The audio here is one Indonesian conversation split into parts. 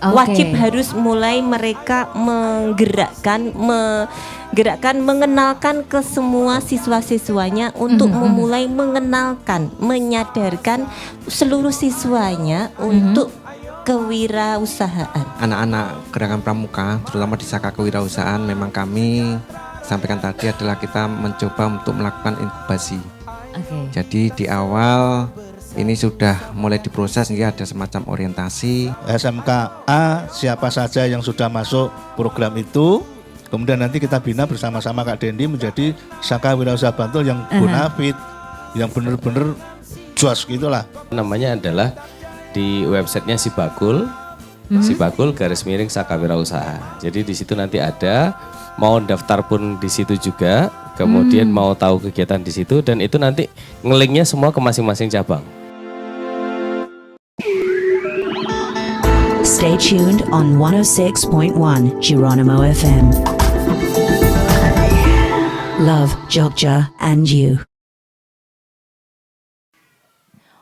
Wajib harus mulai mereka menggerakkan, mengenalkan ke semua siswa-siswanya untuk memulai mengenalkan, menyadarkan seluruh siswanya untuk kewirausahaan. Anak-anak gerakan pramuka, terutama di Saka Kewirausahaan, memang kami sampaikan tadi adalah kita mencoba untuk melakukan inkubasi. Jadi di awal ini sudah mulai diproses, hingga ada semacam orientasi. SMKA siapa saja yang sudah masuk program itu, kemudian nanti kita bina bersama-sama Kak Dendi menjadi Saka Wirausaha Bantul yang bonafit, yang benar-benar jos gitulah. Namanya adalah di websitenya Sibakul, Sibakul _ Saka Wirausaha. Jadi di situ nanti ada, mau daftar pun di situ juga, kemudian mau tahu kegiatan di situ, dan itu nanti ngelinknya semua ke masing-masing cabang. Stay tuned on 106.1 Geronimo FM. Love Jogja and you.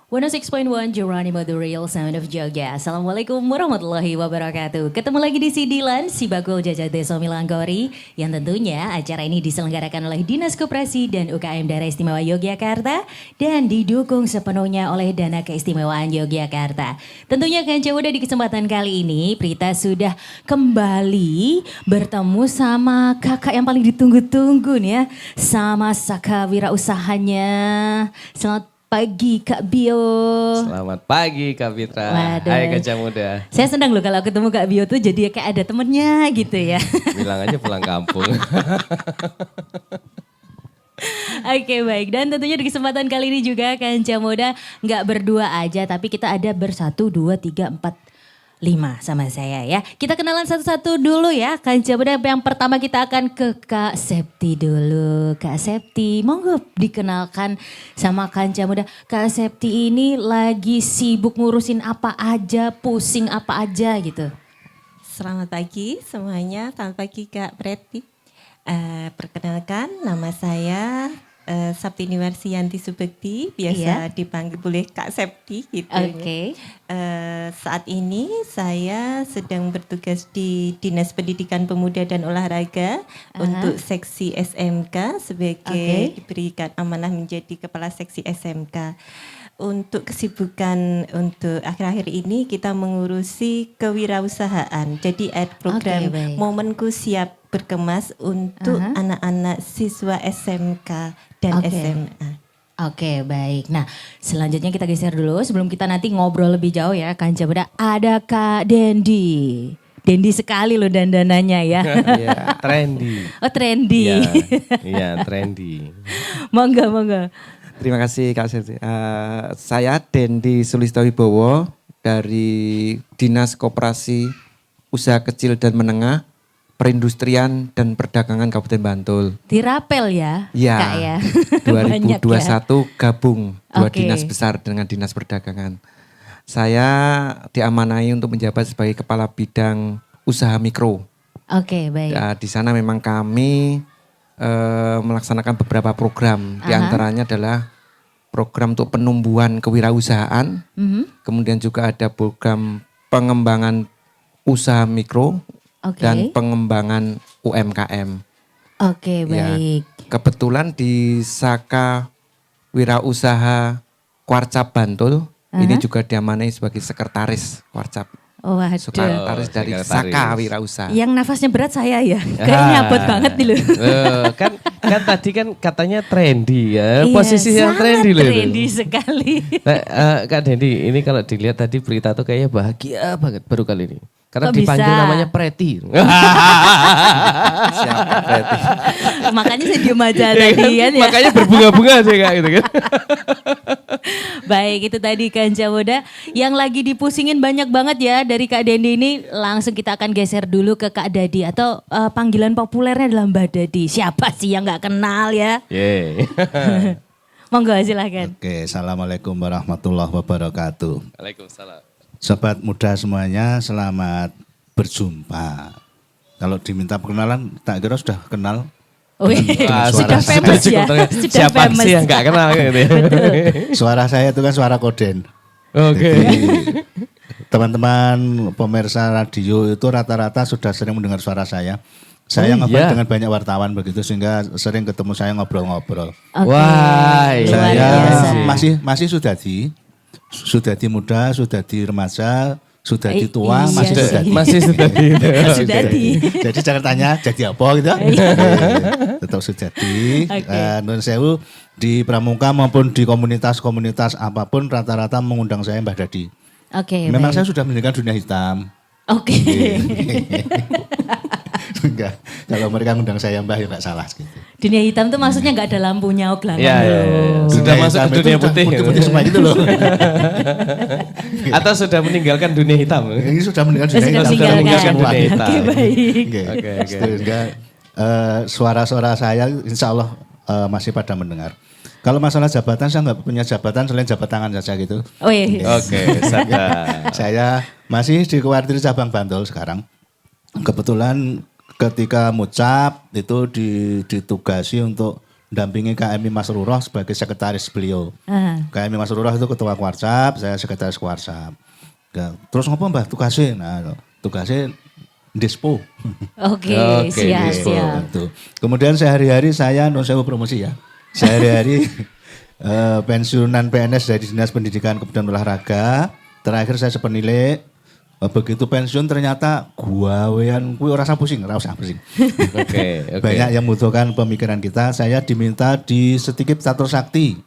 106.1 Geronimo, the real sound of Jogja. Assalamualaikum warahmatullahi wabarakatuh. Ketemu lagi di Sidilan, Sibakul Jajah Desa Milanggori, yang tentunya acara ini diselenggarakan oleh Dinas Koperasi dan UKM Daerah Istimewa Yogyakarta dan didukung sepenuhnya oleh Dana Keistimewaan Yogyakarta. Tentunya Kanca Muda di kesempatan kali ini, Prita sudah kembali bertemu sama kakak yang paling ditunggu-tunggu nih ya, sama Saka Wirausahanya. Selamat pagi Kak Bio. Selamat pagi Kak Fitra. Waduh. Hai Kanca Muda. Saya senang loh kalau ketemu Kak Bio tuh jadi kayak ada temennya gitu ya. Bilang aja pulang kampung. Oke baik, dan tentunya di kesempatan kali ini juga Kanca Muda nggak berdua aja, tapi kita ada bersatu, 2, 3, 4, 5 sama saya ya. Kita kenalan satu-satu dulu ya Kanca Muda. Yang pertama kita akan ke Kak Septi dulu. Kak Septi, monggo dikenalkan sama Kanca Muda. Kak Septi ini lagi sibuk ngurusin apa aja, pusing apa aja gitu. Selamat pagi semuanya, selamat pagi Kak Preti. Perkenalkan, nama saya Saptini Warsianti Subekti, biasa dipanggil boleh Kak Septi gitu. Oke. Saat ini saya sedang bertugas di Dinas Pendidikan Pemuda dan Olahraga untuk seksi SMK sebagai diberikan amanah menjadi kepala seksi SMK. Untuk kesibukan untuk akhir-akhir ini kita mengurusi kewirausahaan. Jadi ada program Momenku Siap Berkemas untuk anak-anak siswa SMK dan SMA. Oke baik, nah selanjutnya kita geser dulu sebelum kita nanti ngobrol lebih jauh ya Kanca Muda. Ada Kak Dendi. Dendi sekali loh dandanannya ya. Iya, trendy. Oh trendy. Iya, trendy. Monggo. Terima kasih Kak Septi. Saya Dendi Sulistowibowo dari Dinas Koperasi Usaha Kecil dan Menengah, Perindustrian dan Perdagangan Kabupaten Bantul. Dirapel ya, ya Kak ya. 2021 ya? gabung dua dinas besar dengan Dinas Perdagangan. Saya diamanai untuk menjabat sebagai Kepala Bidang Usaha Mikro. Oke baik. Di sana memang kami melaksanakan beberapa program. Di antaranya adalah program untuk penumbuhan kewirausahaan. Kemudian juga ada program pengembangan usaha mikro dan pengembangan UMKM. Oke baik. Ya, kebetulan di Saka Wirausaha Kwarcap Bantul ini juga diamanai sebagai sekretaris Kwarcap. Waduh. Sekretaris dari Saka Wirausaha. Yang nafasnya berat saya ya. Kayaknya abot banget nih loh. kan tadi kan katanya trendy ya. Posisi yang trendy loh. Trendy sekali. Nah, Kak Dendi, ini kalau dilihat tadi berita tuh kayaknya bahagia banget baru kali ini. Karena dipanggil namanya Preti. Siapa Preti? Makanya saya diem aja tadi kan ya. Makanya berbunga-bunga sih Kak gitu kan. Baik, itu tadi Kanca Muda yang lagi dipusingin banyak banget ya dari Kak Dendi ini. Langsung kita akan geser dulu ke Kak Dadi atau panggilan populernya adalah Mbak Dadi. Siapa sih yang gak kenal ya? Monggo silahkan. Oke, assalamualaikum warahmatullahi wabarakatuh. Waalaikumsalam. Sobat muda semuanya, selamat berjumpa. Kalau diminta perkenalan, tak kira sudah kenal. Sudah famous ya. Siapa sih yang gak kenal gitu ya? Suara saya itu kan suara koden. Oke. teman-teman pemirsa radio itu rata-rata sudah sering mendengar suara saya. Saya ngefans dengan banyak wartawan begitu sehingga sering ketemu saya ngobrol-ngobrol. Wah, Saya masih sudah di muda, sudah di remaja, sudah di tua, masih sudah di. Jadi jangan tanya jadi apa gitu. Tetap sudah di. Nun sewu di pramuka maupun di komunitas-komunitas apapun rata-rata mengundang saya Mbah Dadi. Oke. Memang saya sudah meninggalkan dunia hitam. Oke. Enggak, kalau mereka ngundang saya Mbah ya enggak salah gitu. Dunia hitam tuh maksudnya nggak ada lampunya gelanggang Sudah masuk ke dunia putih. Putih semua gitu loh. Atau sudah meninggalkan dunia hitam. Ini sudah meninggalkan dunia hitam. Sudah meninggalkan dunia hitam. Oke, baik. Oke. Sehingga suara-suara saya insya Allah masih pada mendengar. Kalau masalah jabatan saya nggak punya jabatan selain jabat tangan saja gitu. Oh iya. Oke, sadar. Saya masih di kuartir cabang Bantul sekarang. Kebetulan ketika mucap itu ditugasi untuk mendampingi KMI Mas Rurah sebagai sekretaris beliau. KMI Mas Rurah itu ketua Kuarcap, saya sekretaris Kuarcap. Terus ngapa Mbah tugasnya? Nah, tugasnya Dispo. Oke, siap. Kemudian sehari-hari saya non sewu promosi ya. Sehari-hari pensiunan PNS dari Dinas Pendidikan Kebudayaan Olahraga. Terakhir saya sepenilai. Begitu pensiun ternyata gawean kuwi ora usah pusing. Oke. Banyak yang membutuhkan pemikiran kita. Saya diminta di Setikip Catur Sakti.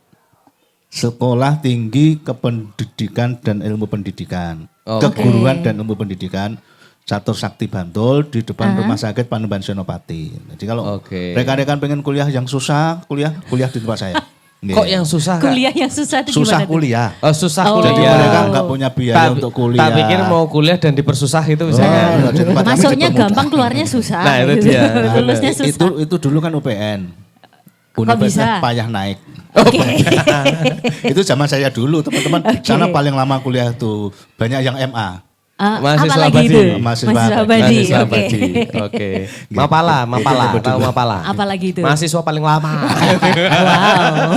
Sekolah Tinggi Kependidikan dan Ilmu Pendidikan. Keguruan dan Ilmu Pendidikan. Catur Sakti Bantul di depan Rumah Sakit Panembahan Senopati. Jadi kalau rekan-rekan pengen kuliah yang susah, kuliah di tempat saya. Kok yang susah? Kuliah yang susah itu susah gimana? Kuliah. Oh, susah Jadi kuliah. mereka nggak punya biaya untuk kuliah. Tak pikir mau kuliah dan dipersusah itu misalnya. Masuknya gampang, keluarnya susah. Nah, itu dia. Lulusnya susah. Itu dulu kan UPN. Bisa? Payah naik. Oke. Itu zaman saya dulu, teman-teman. Sana paling lama kuliah tuh banyak yang MA. Mahasiswa apalagi abadi. itu? Mahasiswa abadi. Oke. Mapala, tahu Mapala. Apalagi itu? Mahasiswa paling lama. Wow.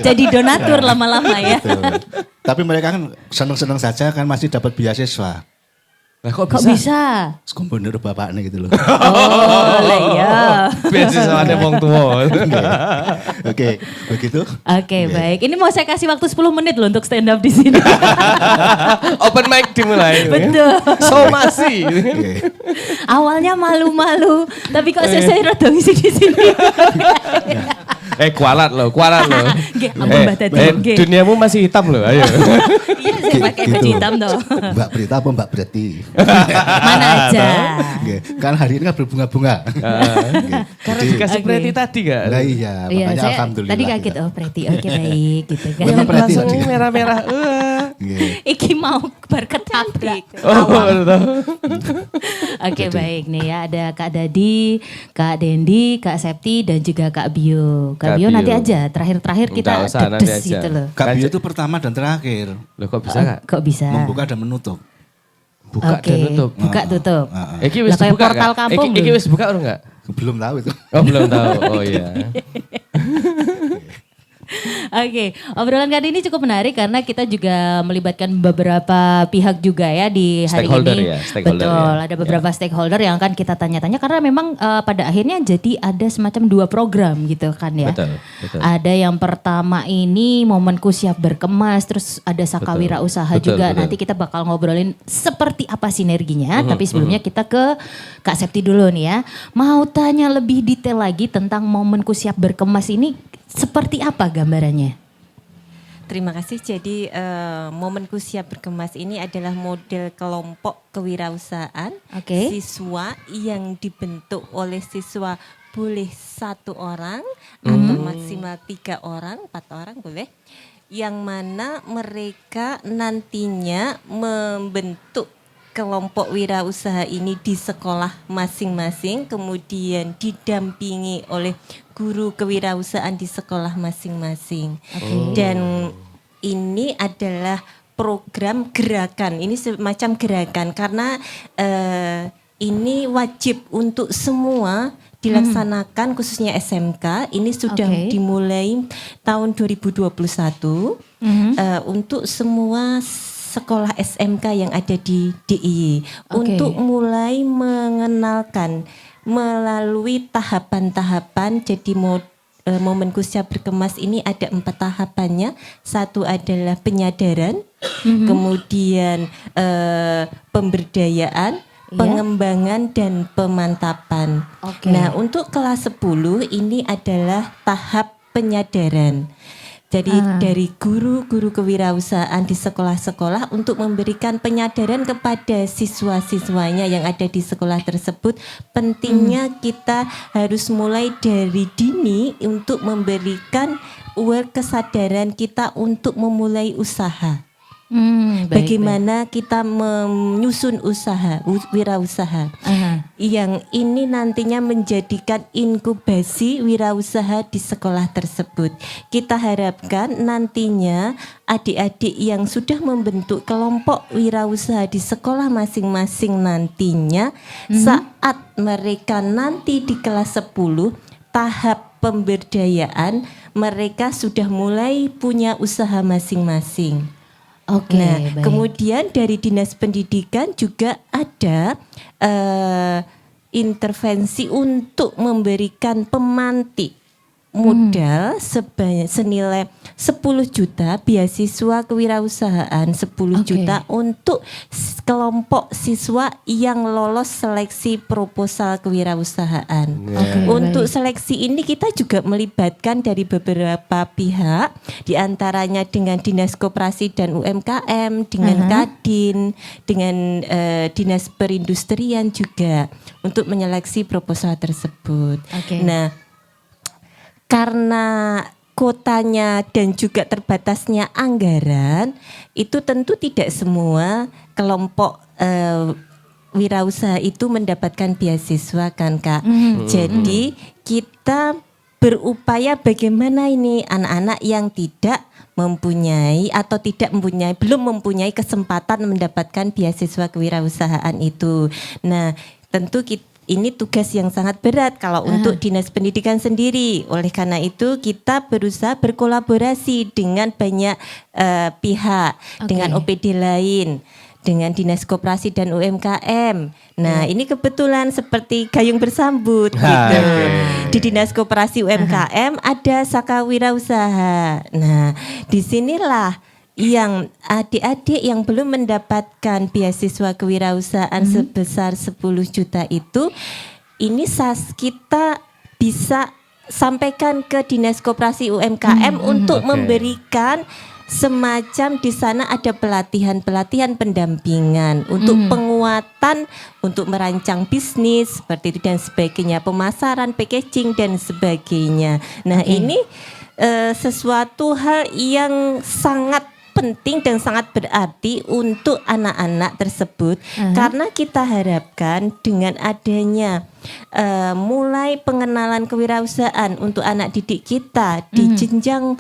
Jadi donatur lama-lama ya. Gitu. Tapi mereka kan senang-senang saja kan masih dapat beasiswa. Lah kok bisa? Komponer bapaknya gitu loh. Oh, lah iya. Beasiswa ada wong tua. Oke, begitu. Oke, baik. Ini mau saya kasih waktu 10 menit loh untuk stand up di sini. Open mic dimulai. Betul. Somasi. Awalnya malu-malu, tapi kok saya rada ngisi di sini. Kualat loh. Nggih, ampun Mbak Dadi. Nggih. Duniamu masih hitam loh, ayo. Iya, saya pakai baju hitam toh. Mbak Prita apa Mbak Breti? Mana aja. Kan hari ini kan berbunga-bunga. Karena dikasih Preti tadi gak? Nah iya, makanya saya alhamdulillah. tadi kaget, oh Preti, oke baik gitu kan. Memang Preti Langsung tadi. merah-merah. Iki mau berketabrak. Oke baik nih ya, ada Kak Dadi, Kak Dendi, Kak Septi dan juga Kak Bio. Kak Bio nanti aja, terakhir-terakhir kita Nggak usah, nanti dedes aja. gitu loh. Kak Bio itu pertama dan terakhir. Loh kok bisa gak? Kok bisa? Membuka dan menutup. Buka Oke, dan tutup. buka tutup. Iki wis Lah, kayak buka portal gak? kampung Iki loh. wis buka atau enggak? Belum tahu itu. Oh belum tahu. Oh iya. Oke, obrolan kali ini cukup menarik karena kita juga melibatkan beberapa pihak juga ya di hari Stakeholder ini. ya, stakeholder Betul, ya. ada beberapa stakeholder yang akan kita tanya-tanya karena memang pada akhirnya jadi ada semacam 2 program gitu kan ya. Betul. Ada yang pertama ini Momenku Siap Berkemas, terus ada Sakawira Usaha betul, juga. betul. Nanti kita bakal ngobrolin seperti apa sinerginya, tapi sebelumnya kita ke Kak Septi dulu nih ya. Mau tanya lebih detail lagi tentang Momenku Siap Berkemas ini seperti apa gambarannya? Terima kasih. Jadi Momenku Siap Berkemas ini adalah model kelompok kewirausahaan siswa yang dibentuk oleh siswa boleh 1 orang atau maksimal 3 orang, 4 orang boleh. Yang mana mereka nantinya membentuk kelompok wirausaha ini di sekolah masing-masing, kemudian didampingi oleh guru kewirausahaan di sekolah masing-masing. Dan ini adalah program gerakan, ini semacam gerakan karena ini wajib untuk semua dilaksanakan khususnya SMK. Ini sudah dimulai tahun 2021 untuk semua sekolah SMK yang ada di DIY untuk mulai mengenalkan melalui tahapan-tahapan. Jadi Momen Siap Berkemas ini ada 4 tahapannya. Satu adalah penyadaran, kemudian pemberdayaan, pengembangan dan pemantapan. Nah, untuk kelas 10 ini adalah tahap penyadaran. Jadi dari guru-guru kewirausahaan di sekolah-sekolah untuk memberikan penyadaran kepada siswa-siswanya yang ada di sekolah tersebut. Pentingnya kita harus mulai dari dini untuk memberikan kesadaran kita untuk memulai usaha. Bagaimana kita menyusun usaha, wirausaha, yang ini nantinya menjadikan inkubasi wirausaha di sekolah tersebut. Kita harapkan nantinya adik-adik yang sudah membentuk kelompok wirausaha di sekolah masing-masing nantinya, saat mereka nanti di kelas 10 tahap pemberdayaan, mereka sudah mulai punya usaha masing-masing. Nah, kemudian dari Dinas Pendidikan juga ada intervensi untuk memberikan pemantik modal senilai 10 juta beasiswa kewirausahaan, 10 juta untuk kelompok siswa yang lolos seleksi proposal kewirausahaan. Untuk seleksi ini kita juga melibatkan dari beberapa pihak, diantaranya dengan Dinas Koperasi dan UMKM, dengan Kadin, dengan Dinas Perindustrian juga untuk menyeleksi proposal tersebut. Nah, karena kotanya dan juga terbatasnya anggaran, itu tentu tidak semua kelompok wirausaha itu mendapatkan beasiswa kan Kak. Jadi kita berupaya bagaimana ini anak-anak yang tidak mempunyai atau belum mempunyai kesempatan mendapatkan beasiswa kewirausahaan itu. Nah, tentu ini tugas yang sangat berat kalau untuk Dinas Pendidikan sendiri. Oleh karena itu kita berusaha berkolaborasi dengan banyak pihak, dengan OPD lain, dengan Dinas Koperasi dan UMKM. Nah, ini kebetulan seperti gayung bersambut gitu. Di Dinas Koperasi UMKM ada Saka Wirausaha. Nah, disinilah yang adik-adik yang belum mendapatkan beasiswa kewirausahaan sebesar 10 juta itu, ini kita bisa sampaikan ke Dinas Koperasi UMKM untuk memberikan semacam di sana ada pelatihan pendampingan untuk penguatan, untuk merancang bisnis seperti itu dan sebagainya, pemasaran, packaging dan sebagainya. Nah, ini sesuatu hal yang sangat penting dan sangat berarti untuk anak-anak tersebut, karena kita harapkan dengan adanya mulai pengenalan kewirausahaan untuk anak didik kita di jenjang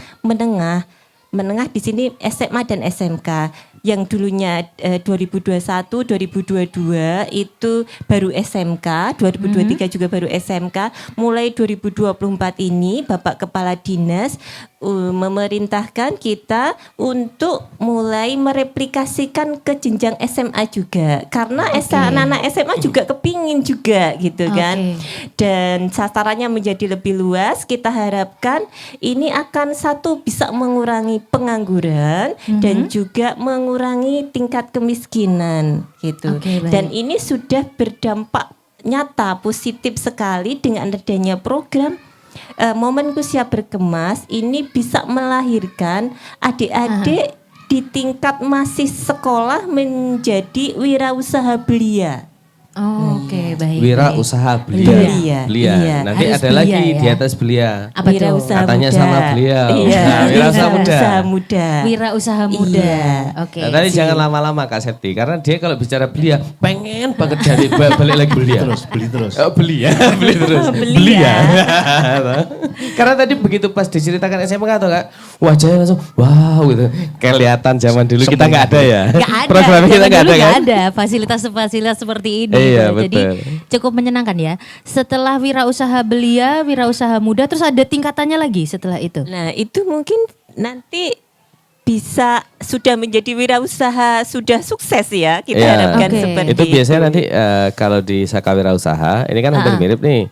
menengah di sini SMA dan SMK, yang dulunya 2021, 2022 itu baru SMK, 2023 juga baru SMK. Mulai 2024 ini Bapak Kepala Dinas memerintahkan kita untuk mulai mereplikasikan ke jenjang SMA juga, karena anak-anak SMA juga kepingin juga gitu kan, dan sasarannya menjadi lebih luas. Kita harapkan ini akan bisa mengurangi pengangguran dan juga mengurangi tingkat kemiskinan gitu. Dan ini sudah berdampak nyata positif sekali dengan adanya program Momen Siap Berkemas. Ini bisa melahirkan adik-adik di tingkat masih sekolah menjadi wirausaha belia. Baik. Wirausaha belia. Iya. Nanti Harus ada lagi belia, di atas belia. Apa tuh? Wirausaha Katanya muda. sama beliau. Iya, Nah, wirausaha muda. Wirausaha muda. Iya. Nah, tapi jangan lama-lama Kak Septi, karena dia kalau bicara belia pengen banget jadi balik lagi belia. Beli terus. Oh, belia, beli terus. Belia. Karena tadi begitu pas diceritakan SMK atau Kak, wajahnya langsung wow gitu. Kelihatan zaman dulu kita nggak ada ya. Nggak ada. Program kita nggak ada kan? Nggak ada fasilitas seperti ini. Iya, Jadi betul. cukup menyenangkan ya. Setelah wirausaha belia, wirausaha muda, terus ada tingkatannya lagi setelah itu. Nah, itu mungkin nanti bisa sudah menjadi wirausaha sudah sukses ya, kita Ya, harapkan Oke. seperti itu biasanya nanti kalau di Saka Wirausaha ini kan hampir mirip nih.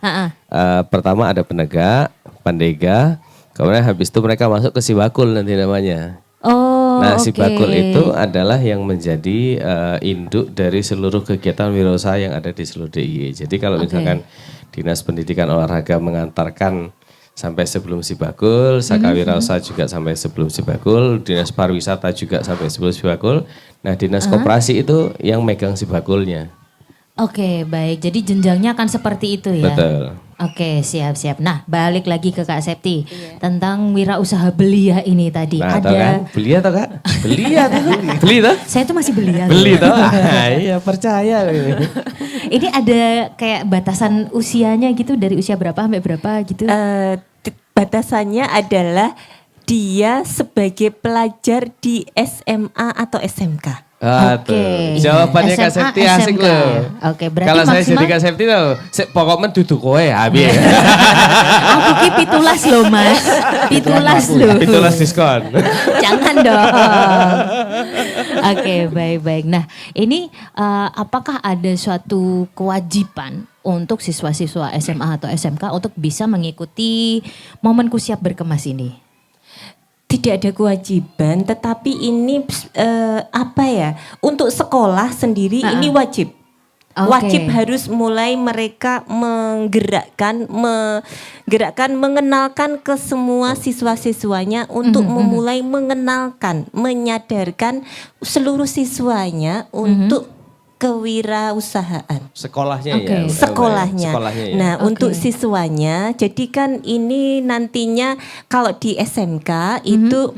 Pertama ada penegak, pandega, kemudian habis itu mereka masuk ke Sibakul nanti namanya. Oh, Nah, oke. Sibakul itu adalah yang menjadi induk dari seluruh kegiatan wirausaha yang ada di seluruh DIY. Jadi kalau misalkan Dinas Pendidikan Olahraga mengantarkan sampai sebelum Sibakul, Saka Wirausaha juga sampai sebelum Sibakul, Dinas Pariwisata juga sampai sebelum Sibakul. Nah, Dinas Koperasi itu yang megang Sibakulnya. Oke, baik. Jadi jenjangnya akan seperti itu ya. Betul. Oke, siap-siap. Nah, balik lagi ke Kak Septi tentang wirausaha belia ini tadi. Nah, tahu kan? Beli atau Kak? Beli atau beli toh? Saya tuh masih belia. Beli toh? Iya, percaya. Ini ada kayak batasan usianya gitu, dari usia berapa sampai berapa gitu? batasannya adalah dia sebagai pelajar di SMA atau SMK. Tuh. Jawabannya Kak SMA, Septi asik SMK loh. ya? Oke, berarti kalau saya maksimal- jadi Kak Septi tuh, pokoknya duduk kowe habis. Aku ki pitulas loh Mas. Pitulas loh. Itulah diskon. Jangan dong. Oke, baik-baik. Nah, ini apakah ada suatu kewajiban untuk siswa-siswa SMA atau SMK untuk bisa mengikuti Momenku Siap Berkemas ini? Tidak ada kewajiban, tetapi ini untuk sekolah sendiri ini wajib. Oke. Wajib harus mulai mereka mengenalkan ke semua siswa-siswanya untuk memulai mengenalkan, menyadarkan seluruh siswanya untuk kewirausahaan. Sekolahnya Oke. ya. Sekolahnya. ya. Nah, Oke. untuk siswanya, jadi kan ini nantinya kalau di SMK itu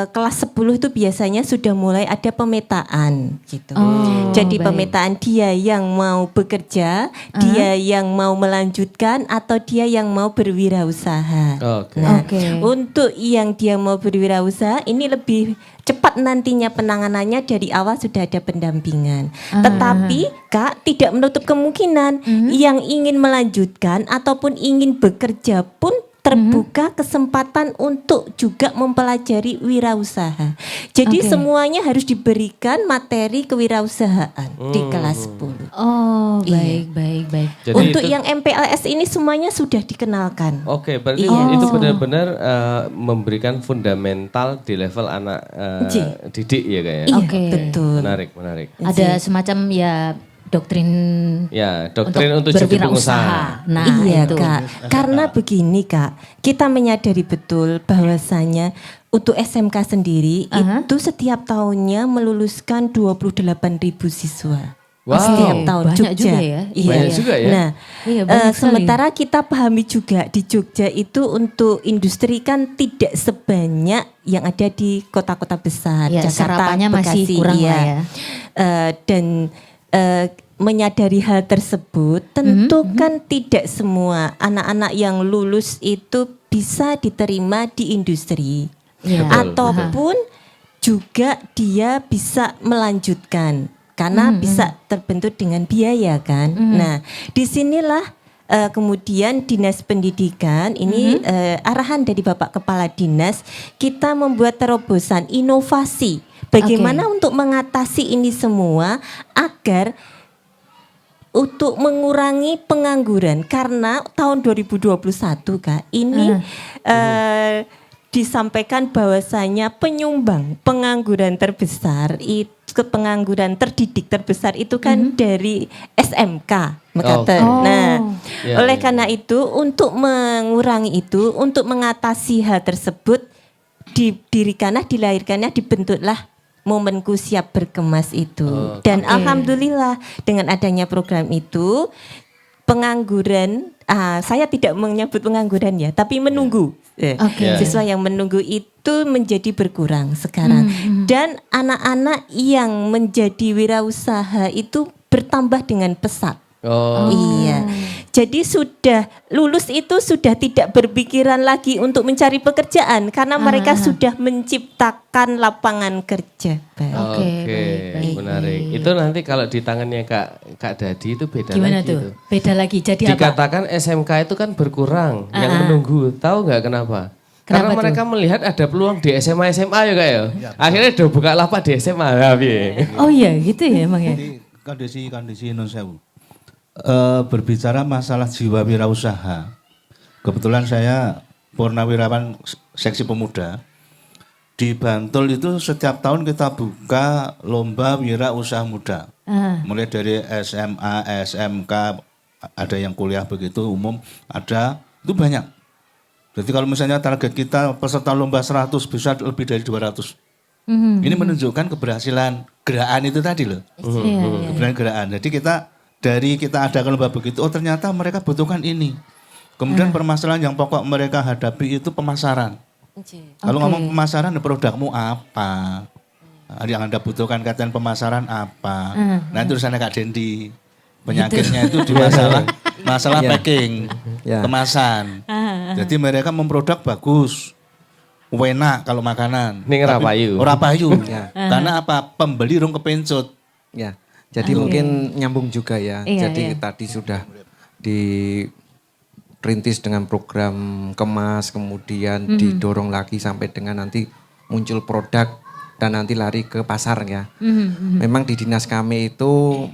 kelas 10 itu biasanya sudah mulai ada pemetaan gitu. Oh, Jadi baik. pemetaan dia yang mau bekerja, dia yang mau melanjutkan atau dia yang mau berwirausaha. Oke. Nah, Oke. untuk yang dia mau berwirausaha ini lebih cepat nantinya penanganannya, dari awal sudah ada pendampingan. Tetapi Kak, tidak menutup kemungkinan yang ingin melanjutkan ataupun ingin bekerja pun terbuka kesempatan untuk juga mempelajari wirausaha. Jadi Oke. semuanya harus diberikan materi kewirausahaan di kelas 10. Oh, Iya. baik. Jadi Untuk itu- yang MPLS ini semuanya sudah dikenalkan. Oke, berarti Iya. itu benar-benar memberikan fundamental di level anak didik ya kayaknya. Iya, Oke. betul. Menarik. Ada semacam ya doktrin Ya, doktrin untuk jadi berwirausaha. pengusaha. Nah, Iya itu. Kak, karena begini Kak, kita menyadari betul bahwasanya untuk SMK sendiri itu setiap tahunnya meluluskan 28.000 siswa. Wow. Setiap tahun Banyak Jogja. juga ya. Iya. Banyak juga ya. Nah, Iya, banyak sekali. sementara kita pahami juga di Jogja itu untuk industri kan tidak sebanyak yang ada di kota-kota besar. Ya, Jakarta, serapannya masih Bekasi, kurang iya. lah ya. Dan menyadari hal tersebut, tentu kan tidak semua anak-anak yang lulus itu bisa diterima di industri. Iya. Ataupun juga dia bisa melanjutkan karena bisa terbentuk dengan biaya kan. Nah, disinilah kemudian Dinas Pendidikan ini arahan dari Bapak Kepala Dinas, kita membuat terobosan inovasi bagaimana untuk mengatasi ini semua agar untuk mengurangi pengangguran, karena tahun 2021 Kak ini disampaikan bahwasanya penyumbang pengangguran terbesar itu, pengangguran terdidik terbesar itu kan dari SMK Mekaten. Oh. Nah, Ya, oleh ya. karena itu untuk mengurangi itu, untuk mengatasi hal tersebut dilahirkannya, dibentuklah Momenku Siap Berkemas itu. Dan alhamdulillah dengan adanya program itu pengangguran, saya tidak menyebut pengangguran ya, tapi menunggu. Oke. Siswa yang menunggu itu menjadi berkurang sekarang. Dan anak-anak yang menjadi wirausaha itu bertambah dengan pesat. Oh, Iya. Jadi sudah lulus itu sudah tidak berpikiran lagi untuk mencari pekerjaan karena mereka sudah menciptakan lapangan kerja. Oke, baik. menarik. Itu nanti kalau di tangannya Kak Dadi itu beda Gimana lagi tuh? itu. Beda lagi. Jadi apa? Dikatakan SMK itu kan berkurang, yang menunggu. Tahu nggak kenapa? Karena Kenapa mereka melihat ada peluang di SMA ya Kak ya. Akhirnya udah buka lapak di SMA. Oh iya gitu ya emang ya. Jadi kondisi non sewu. Berbicara masalah jiwa wirausaha. Kebetulan saya purnawirawan seksi pemuda. Di Bantul itu setiap tahun kita buka lomba wirausaha muda. Mulai dari SMA, SMK, ada yang kuliah begitu umum, ada itu banyak. Jadi kalau misalnya target kita peserta lomba 100 bisa lebih dari 200. Ini menunjukkan keberhasilan gerakan itu tadi loh. Keberhasilan gerakan. Jadi kita ada lomba begitu, oh ternyata mereka butuhkan ini. Kemudian permasalahan yang pokok mereka hadapi itu pemasaran. Kalau ngomong pemasaran, produkmu apa? Yang Anda butuhkan kaitan pemasaran apa? Nah itu urusannya Kak Dendi. Penyakitnya itu di masalah packing, kemasan. Jadi mereka memproduk bagus, enak kalau makanan. Ning ora payu. Ora payu. Karena apa? Pembeli rung kepencut. Ya, jadi mungkin nyambung juga ya. Jadi tadi sudah dirintis dengan program kemas, kemudian didorong lagi sampai dengan nanti muncul produk dan nanti lari ke pasar ya. Memang di dinas kami itu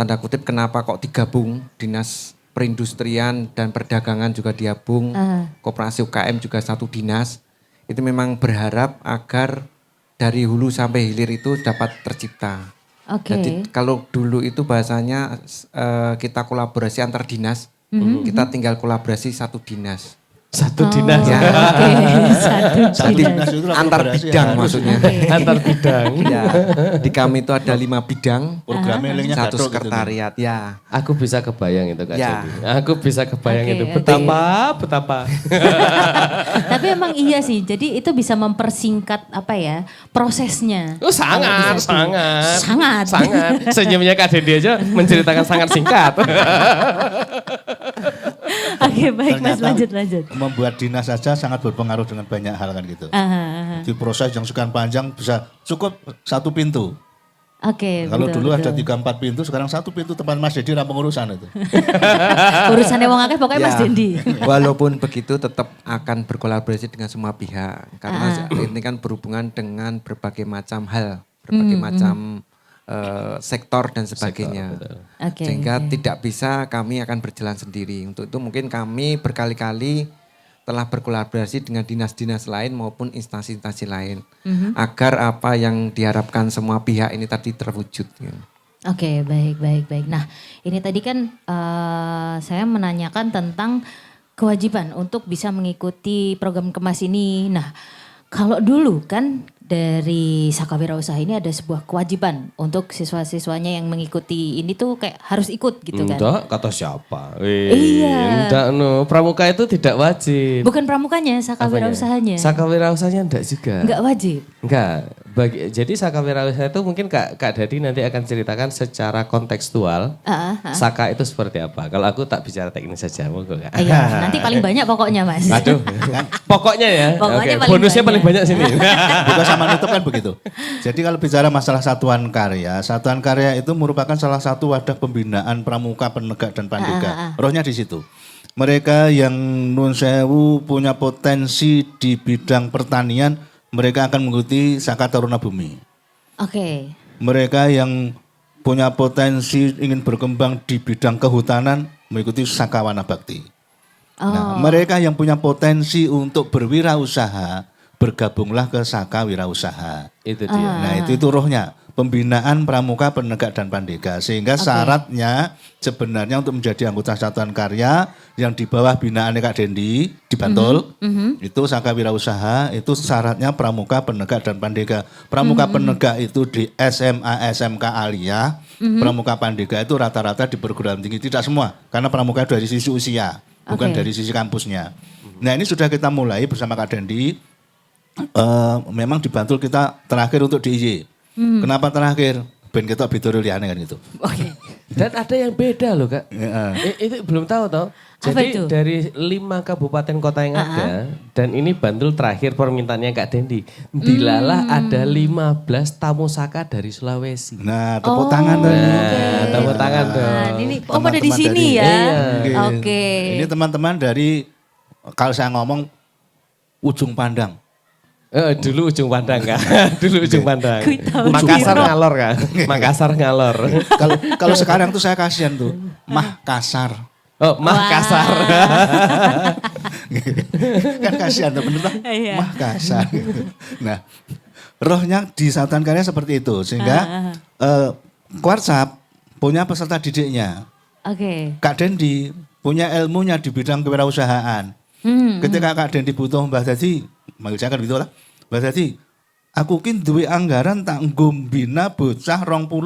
tanda kutip kenapa kok digabung dinas perindustrian dan perdagangan juga digabung, koperasi UKM juga satu dinas. Itu memang berharap agar dari hulu sampai hilir itu dapat tercipta. Jadi kalau dulu itu bahasanya kita kolaborasi antar dinas, kita tinggal kolaborasi satu dinas. Satu dinas. Ya. Satu dinas itu Antar bidang maksudnya. Antar bidang. Ya. Di kami itu ada 5 bidang, Programnya linknya satu gathuk gitu. sekretariat. Ya. Aku bisa kebayang itu Kak Ya. Dendi. Aku bisa kebayang itu. Oke. Betapa. Tapi emang iya sih, jadi itu bisa mempersingkat apa ya prosesnya. Oh sangat. Sangat. Senyumnya Kak Dendi aja menceritakan sangat singkat. Oke baik Mas, Ternyata lanjut. Membuat dinas saja sangat berpengaruh dengan banyak hal kan gitu. Di proses yang sekian panjang bisa cukup satu pintu. Oke. Kalau betul, dulu ada betul. 3-4 pintu, sekarang satu pintu tempat Mas Dedi rampung urusan itu. Urusannya wong akeh pokoknya Mas Ya, Dendi. walaupun begitu tetap akan berkolaborasi dengan semua pihak. Karena ini kan berhubungan dengan berbagai macam hal, berbagai macam sektor dan sebagainya. Oke, Sehingga tidak bisa kami akan berjalan sendiri. Untuk itu mungkin kami berkali-kali telah berkolaborasi dengan dinas-dinas lain maupun instansi-instansi lain. Agar apa yang diharapkan semua pihak ini tadi terwujud. Oke, baik. Nah, ini tadi kan saya menanyakan tentang kewajiban untuk bisa mengikuti program kemas ini. Nah, kalau dulu kan dari Saka Wirausaha ini ada sebuah kewajiban untuk siswa-siswanya yang mengikuti ini tuh kayak harus ikut gitu kan. Enggak, kata siapa? Iya. Enggak, pramuka itu tidak wajib. Bukan pramukanya, Saka Apanya? Wirausahanya. Saka Wirausahanya enggak juga. Enggak wajib. Enggak. Jadi Saka Wirausaha itu mungkin Kak Dadi nanti akan ceritakan secara kontekstual. Saka itu seperti apa. Kalau aku tak bicara teknis saja. Monggo Kak. Iya, nanti paling banyak pokoknya Mas. Aduh. Pokoknya ya. Pokoknya Oke, paling bonusnya banyak. paling banyak sini. Bukan sama nutup kan begitu. Jadi kalau bicara masalah satuan karya itu merupakan salah satu wadah pembinaan pramuka, penegak dan pandega. Rohnya di situ. Mereka yang nun sewu punya potensi di bidang pertanian, mereka akan mengikuti Saka Taruna Bumi. Oke. Mereka yang punya potensi ingin berkembang di bidang kehutanan, mengikuti Saka Wana Bakti. Nah, mereka yang punya potensi untuk berwirausaha, bergabunglah ke Saka Wirausaha. Itu dia. Nah itu rohnya, pembinaan pramuka, penegak dan pandega. Sehingga syaratnya sebenarnya untuk menjadi anggota satuan karya yang di bawah binaan Kak Dendi di Bantul, itu Saka Wirausaha, itu syaratnya pramuka, penegak dan pandega. Pramuka penegak itu di SMA, SMK Aliyah, pramuka pandega itu rata-rata di perguruan tinggi, tidak semua. Karena pramuka dari sisi usia, bukan dari sisi kampusnya. Nah ini sudah kita mulai bersama Kak Dendi. Memang di Bantul kita terakhir untuk DIY. Kenapa terakhir? Ben kita bidur liane kan itu. Oke. Dan ada yang beda loh Kak. Itu belum tahu toh. Apa Jadi itu? dari 5 kabupaten kota yang ada, dan ini Bantul terakhir permintaannya Kak Dendi. Dilalah ada 15 tamu Saka dari Sulawesi. Nah tepuk tangan tuh. Nah, tepuk tangan dong. Nah, ini pada di Teman-teman sini dari- ya. Iya. Oke. Ini teman-teman dari, kalau saya ngomong ujung pandang. Dulu ujung pandang kan. Dulu ujung pandang. Kui tahu. Makassar ngalor kan. Makassar ngalor. Kalau sekarang tuh saya kasihan tuh, mah kasar. Oh, Makassar. Kan kasihan tuh bener tuh, Iya. mah kasar. Nah, rohnya di Satuan Karya seperti itu sehingga WhatsApp punya peserta didiknya. Oke. Kak Dendi punya ilmunya di bidang kewirausahaan. Ketika Kak Dendi butuh Mbah Dadi, manggil saya kan gitu lah. Mbah Dadi, aku kin duwe anggaran tak nggo mbina bocah 20.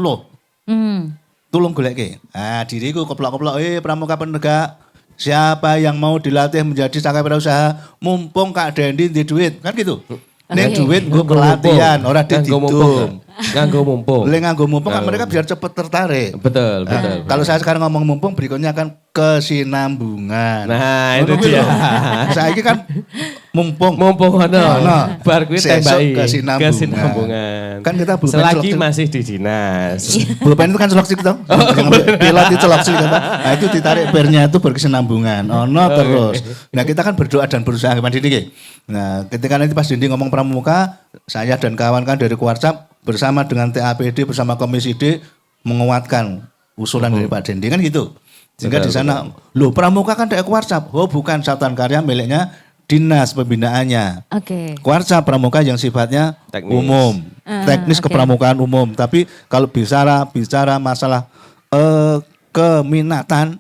Tulung goleke. Nah, diriku keplok-keplok, pramuka penegak. Siapa yang mau dilatih menjadi saka wirausaha, mumpung Kak Dendi di duit, kan gitu. Nek duit gue pelatihan, orang dia didum. Nganggo mumpung. Nganggo mumpung kan mereka biar cepet tertarik. Betul. Kalau saya sekarang ngomong mumpung, berikutnya akan kesinambungan. Nah, itu dia. Saya ini kan mumpung. Mumpung ono. Bar kuwi Sesuk tembaki. kesinambungan. Kan kita belum selagi masih di dinas. Pulpen itu kan seloksit toh. Pilot itu seloksit kan. Nah itu ditarik pernya itu berkesinambungan. Ono terus. Nah kita kan berdoa dan berusaha Mas Didi. Nah ketika nanti Pas Didi ngomong pramuka, saya dan kawan kan dari WhatsApp bersama dengan TAPD bersama Komisi D menguatkan usulan dari Pak Dendi kan gitu. Sehingga di sana, loh pramuka kan dari WhatsApp. Oh bukan, Satuan Karya miliknya dinas pembinaannya. Oke. Warsa pramuka yang sifatnya Teknis. umum, teknis kepramukaan umum. Tapi kalau bicara masalah keminatan,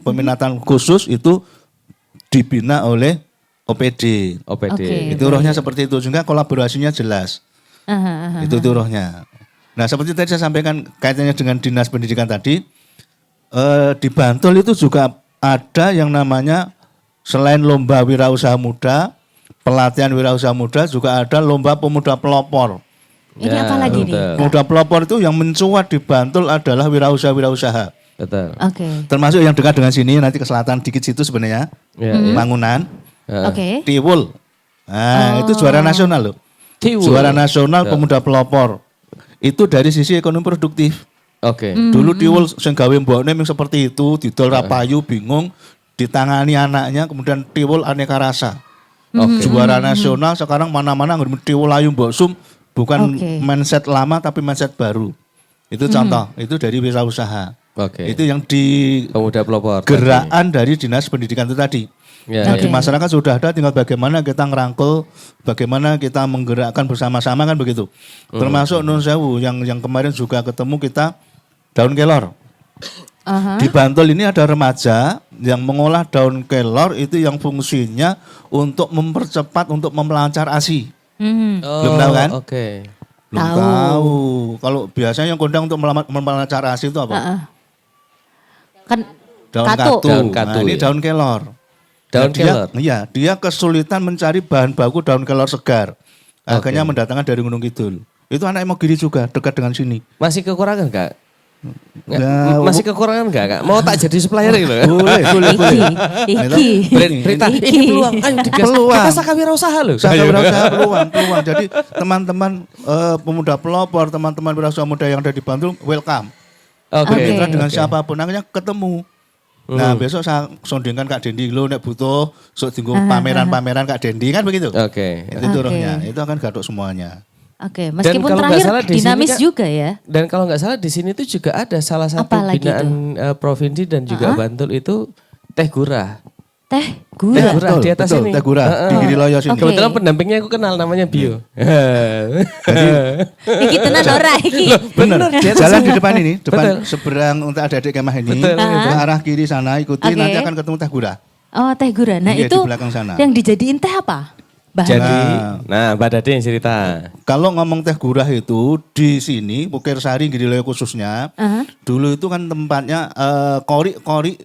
peminatan khusus itu dibina oleh OPD. OPD. Oke. Itu rohnya seperti itu, sehingga kolaborasinya jelas. Itu rohnya. Nah seperti tadi saya sampaikan kaitannya dengan dinas pendidikan tadi, di Bantul itu juga ada yang namanya selain lomba wirausaha muda, pelatihan wirausaha muda, juga ada lomba pemuda pelopor. Ini apa lagi nih? Pemuda pelopor itu yang mencuat di Bantul adalah wirausaha. Betul. Oke. Termasuk yang dekat dengan sini, nanti ke selatan dikit situ sebenarnya, Mangunan, Oke. Tiwul. Nah itu juara nasional loh. Tiwul. Juara nasional pemuda pelopor. Itu dari sisi ekonomi produktif. Oke. Dulu Tiwul sing gawe mbokne mung seperti itu, didol rapayu bingung, ditangani anaknya, kemudian Tiwul aneka rasa. Juara nasional sekarang mana-mana nggak Tiwul ayu mbok sum, bukan mindset lama tapi mindset baru. Itu contoh, itu dari wirausaha. Oke. Itu yang di Pemuda pelopor. gerakan dari dinas pendidikan itu tadi. Ya, Nah, di masyarakat sudah ada, tinggal bagaimana kita ngerangkul, bagaimana kita menggerakkan bersama-sama kan begitu. Termasuk Nun Sewu yang kemarin juga ketemu kita daun kelor. Di Bantul ini ada remaja yang mengolah daun kelor itu yang fungsinya untuk mempercepat, untuk memelancar ASI. Belum tahu kan? Oke. Belum tahu. Kalau biasanya yang kondang untuk memelancar ASI itu apa? Kan Daun katu. katu. Daun katu, Nah, ini ya. daun kelor. Daun Nah, kelor? Iya, dia kesulitan mencari bahan baku daun kelor segar. Akhirnya mendatangkan dari Gunung Kidul. Itu anak Imogiri juga, dekat dengan sini. Masih kekurangan Kak? Nggak, Ya, masih kekurangan enggak Kak? Mau tak jadi supplier gitu? boleh. Iki. Berita Iki. ini peluang. Ayo digas. Peluang. Kita saka wirausaha loh. Saya berusaha peluang. Jadi teman-teman pemuda pelopor, teman-teman wirausaha muda yang ada di Bantul, welcome. Oke. Bermitra dengan siapapun, akhirnya ketemu. Nah besok saya sondingkan Kak Dendi, lo nek butuh sok tinggal pameran-pameran Kak Dendi kan begitu. Oke. Itu turunnya, itu akan gaduh semuanya. Oke, meskipun kalau nggak salah terakhir di sini dinamis kan- juga ya. Dan kalau nggak salah di sini tuh juga ada salah satu Apa lagi binaan provinsi dan juga Bantul itu Teh Gurah. Teh Teh gurah. Gurah di atas betul, ini. Teh Gurah di Giriloyo sini. Oke. Kebetulan pendampingnya aku kenal namanya Bio. Iki tenan ora iki. Benar. di atas Jalan sini. di depan ini, depan Betul. seberang untuk adik-adik kemah ini, Betul. ke arah kiri sana ikuti, Oke. nanti akan ketemu Teh Gurah. Oh, teh gurah. Nah, Iya, itu di belakang sana. yang dijadiin teh apa? Bahan. Jadi, nah Mbak Dade yang cerita. Kalau ngomong Teh Gurah itu di sini Bukir Sari Giriloyo khususnya, dulu itu kan tempatnya kori-kori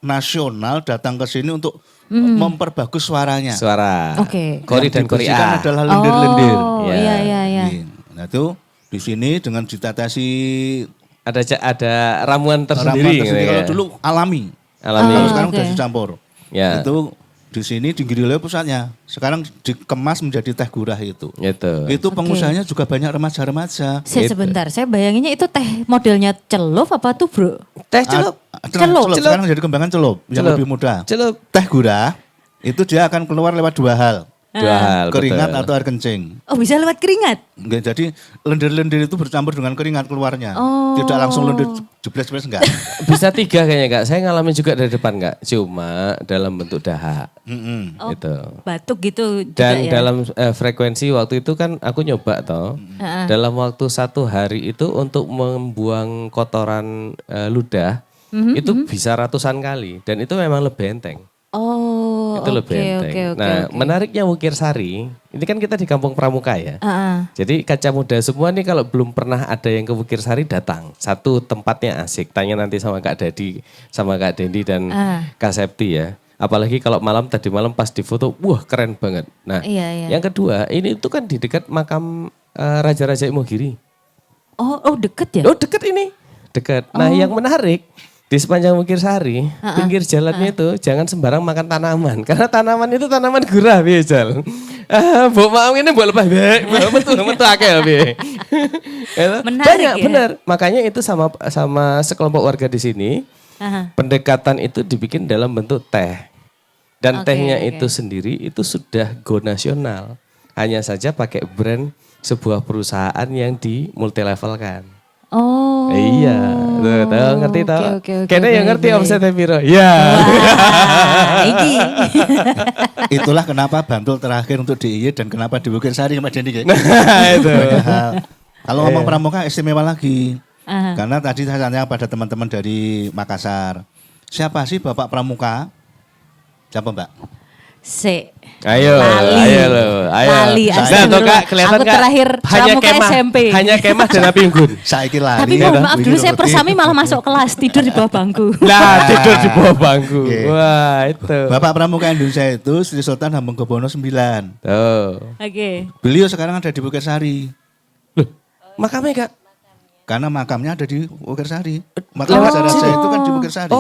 nasional datang ke sini untuk memperbagus suaranya. Suara. Oke. Kori dan Kori Dibersihkan A. adalah lendir-lendir. Oh, Ya. iya. Nah itu di sini dengan ditatasi Ada ramuan ramuan tersendiri. gitu tersendiri. ya. Kalau dulu alami. Alami. Kalau sekarang oke. sudah dicampur. Ya. Itu di sini di Giriloyo pusatnya. Sekarang dikemas menjadi Teh Gurah itu. Gitu. Itu pengusahanya juga banyak remaja-remaja. Sebentar, saya bayanginnya itu teh modelnya celup apa tuh, Bro? Teh celup. Celup. Sekarang jadi kembangan celup yang Celup. lebih mudah. Celup. Teh Gurah itu dia akan keluar lewat dua hal. Dua hal. Keringat betul. atau air kencing. Oh bisa lewat keringat? Enggak, jadi lendir-lendir itu bercampur dengan keringat keluarnya. Oh. Tidak langsung lendir jebles-jebles enggak. Bisa 3 kayaknya Kak. Saya ngalamin juga dari depan Kak. Cuma dalam bentuk dahak. Oh, Gitu. batuk gitu juga Dan ya? dalam frekuensi waktu itu kan aku nyoba toh. Dalam waktu 1 hari itu untuk membuang kotoran ludah itu bisa ratusan kali. Dan itu memang lebih enteng. Oh, Itu lebih enteng. Nah, menariknya Wukir Sari, ini kan kita di Kampung Pramuka ya. Jadi kaca muda semua nih kalau belum pernah ada yang ke Wukir Sari datang. Satu, tempatnya asik. Tanya nanti sama Kak Dadi, sama Kak Dendi dan Kak Septi ya. Apalagi kalau tadi malam pas difoto, wah keren banget. Nah, yang kedua, ini itu kan di dekat makam Raja-Raja Imogiri. Oh deket ya? Oh deket ini, deket. Nah yang menarik, di sepanjang Wukir Sari, pinggir jalannya itu jangan sembarang makan tanaman. Karena tanaman itu tanaman gurah, Jal. Mbok mau ini mbok lepas bae, metu akeh piye. Menarik Banyak, ya? benar. Makanya itu sama sekelompok warga di sini, pendekatan itu dibikin dalam bentuk teh. Dan tehnya itu sendiri itu sudah go nasional. Hanya saja pakai brand sebuah perusahaan yang dimultilevelkan. Oh. Iya, tuh, ngerti tau. Kayaknya yang ngerti baik. omsetnya piro. Ya. Iki. Itulah kenapa Bantul terakhir untuk DIY dan kenapa di Wukir Sari Mas Dendi. Nah, itu. Banyak hal. Kalau ngomong pramuka istimewa lagi. Karena tadi saya tanya pada teman-teman dari Makassar. Siapa sih Bapak Pramuka? Siapa Mbak? Ayo, ayo. Lali, Nah, tuh Kak, kelihatan aku Kak, terakhir hanya pramuka kemah, SMP. hanya kemah dan api unggun. Saiki lali. Tapi mohon maaf dulu saya persami malah masuk kelas tidur di bawah bangku. Nah, tidur di bawah bangku. Oke. Wah, itu. Bapak Pramuka Indonesia itu Sri Sultan Hamengkubuwono IX. Tuh. Oke. Beliau sekarang ada di Wukir Sari. Loh, makamnya Kak. Karena makamnya ada di Wukir Sari. Makam raja-raja itu kan di Wukir Sari.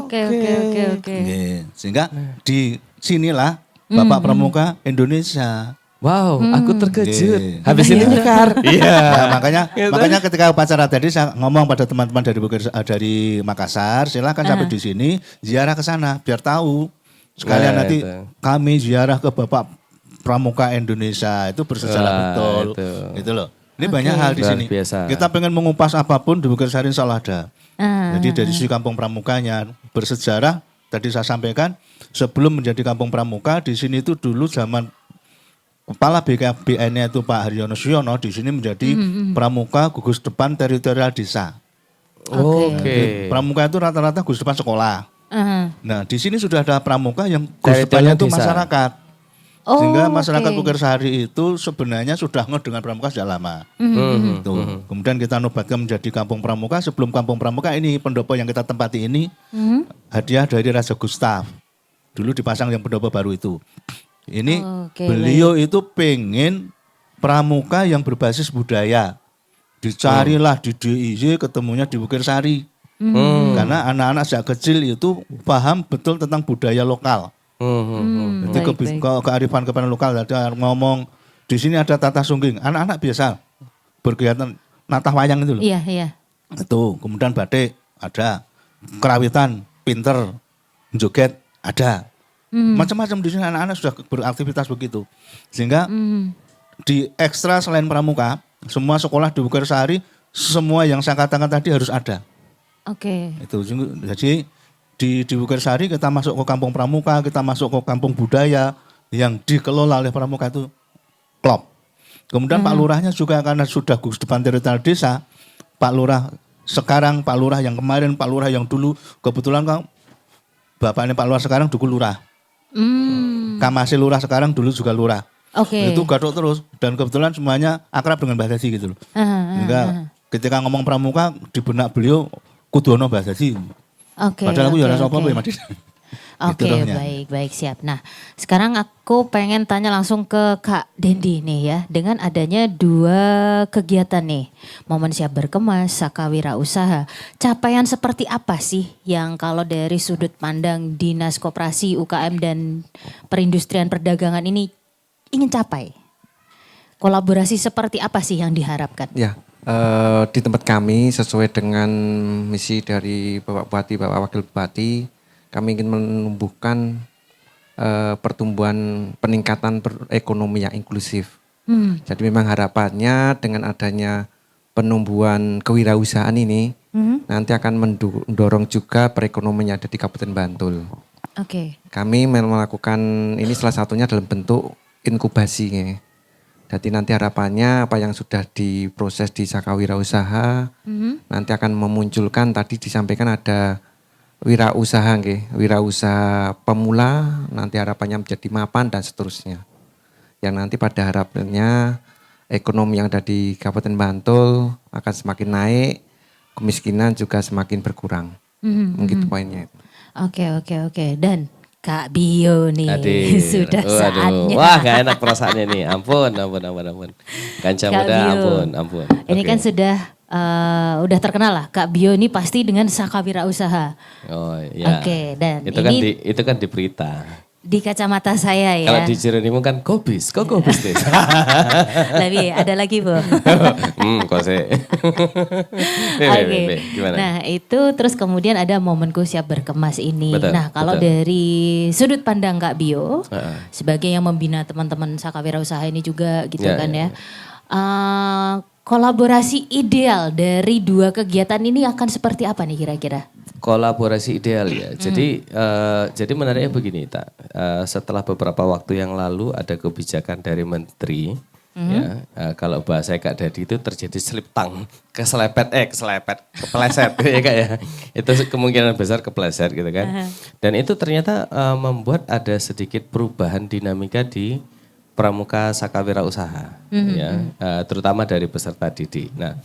Oke. Nggih. Sehingga di sinilah Bapak Pramuka Indonesia. Wow, aku terkejut. Nggih. Habis ini nyekar. Iya. Nah, makanya ketika upacara tadi saya ngomong pada teman-teman dari Makassar, silakan sampai di sini ziarah ke sana biar tahu. Sekalian Nah, nanti itu. kami ziarah ke Bapak Pramuka Indonesia itu bersejarah Wah, betul. itu. Gitu loh. Ini banyak hal di Luar sini. biasa. Kita pengen mengupas apapun di Wukir Sari insya Allah ada. Jadi dari sisi kampung pramukanya bersejarah tadi saya sampaikan sebelum menjadi kampung pramuka di sini itu dulu zaman kepala BKBN-nya itu Pak Haryono Suyono di sini menjadi pramuka gugus depan teritorial desa. Oke. Pramuka itu rata-rata gugus depan sekolah. Nah di sini sudah ada pramuka yang Teritorial gugus depannya itu desa. masyarakat. Oh, Sehingga masyarakat oke. Wukir Sari itu sebenarnya sudah ngeh dengan pramuka sejak lama. Tuh. Kemudian kita nobatkan menjadi kampung pramuka. Sebelum kampung pramuka ini pendopo yang kita tempati ini hadiah dari Raja Gustaf. Dulu dipasang yang pendopo baru itu. Ini Oke, beliau itu pengen pramuka yang berbasis budaya. Dicarilah di DIY ketemunya di Wukir Sari. Karena anak-anak sejak kecil itu paham betul tentang budaya lokal. Itu kearifan lokal ada ngomong di sini ada tata sungging. Anak-anak biasa berkegiatan natah wayang itu loh. Iya. Itu kemudian batik ada, kerawitan, pinter, joget ada. Macam-macam di sini anak-anak sudah beraktivitas begitu. Sehingga di ekstra selain pramuka, semua sekolah di Wukir Sari semua yang saya katakan tadi harus ada. Oke. Itu jadi di Wukir Sari kita masuk ke kampung pramuka, kita masuk ke kampung budaya yang dikelola oleh pramuka itu klop. Kemudian Pak Lurahnya juga karena sudah gugus depan teritorial desa, Pak Lurah sekarang, Pak Lurah yang kemarin, Pak Lurah yang dulu, kebetulan kan bapaknya Pak Lurah sekarang dulu lurah. Kamasi Lurah sekarang dulu juga lurah. Oke. Itu gadok terus dan kebetulan semuanya akrab dengan Mbah Dadi gitu loh. Sehingga ketika ngomong pramuka di benak beliau kudono Mbah Dadi. Oke. Padahal aku ya rasa apa-apa ya, Mas. Oke, Gitu rohnya. baik siap. Nah, sekarang aku pengen tanya langsung ke Kak Dendi nih ya. Dengan adanya 2 kegiatan nih, Momen Siap Berkemas, Saka Wira Usaha. Capaian seperti apa sih yang kalau dari sudut pandang Dinas Koperasi, UKM dan Perindustrian Perdagangan ini ingin capai? Kolaborasi seperti apa sih yang diharapkan? Ya, di tempat kami sesuai dengan misi dari Bapak Bupati, Bapak Wakil Bupati, kami ingin menumbuhkan pertumbuhan peningkatan ekonomi yang inklusif. Jadi memang harapannya dengan adanya penumbuhan kewirausahaan ini nanti akan mendorong juga perekonomian yang ada di Kabupaten Bantul. Oke. Kami melakukan ini salah satunya dalam bentuk inkubasi. Jadi nanti harapannya apa yang sudah diproses di Saka Wirausaha nanti akan memunculkan, tadi disampaikan ada wirausaha, wirausaha pemula, nanti harapannya menjadi mapan dan seterusnya. Yang nanti pada harapannya ekonomi yang ada di Kabupaten Bantul akan semakin naik, kemiskinan juga semakin berkurang. Begitu poinnya. Oke. Dan Kak Bio nih sudah Waduh. saatnya. Wah, gak enak perasaannya nih. Ampun. Kanca Kak muda, Bio. ampun. Ini Oke. kan udah terkenal lah Kak Bio ini pasti dengan Saka Wirausaha. Oh iya. Oke, dan itu kan di berita. di kacamata saya ya. Kalau di Jeronimo kan kok kobis deh. Tapi ada lagi Bu. Kose. Oke. Gimana? Nah itu terus kemudian ada momenku siap berkemas ini. Betul, Nah kalau betul. dari sudut pandang Kak Bio, sebagai yang membina teman-teman Saka Wirausaha ini juga gitu Ya, kan ya, ya. Kolaborasi ideal dari dua kegiatan ini akan seperti apa nih kira-kira? Kolaborasi ideal ya. Jadi menariknya begini, Tak. Setelah beberapa waktu yang lalu ada kebijakan dari Menteri, ya. Kalau bahasa Kak Dadi itu terjadi slip tang, kepleset, ya Kak ya. Itu kemungkinan besar kepleset gitu kan. Dan itu ternyata membuat ada sedikit perubahan dinamika di pramuka Saka Wirausaha, ya, terutama dari peserta didik. Nah,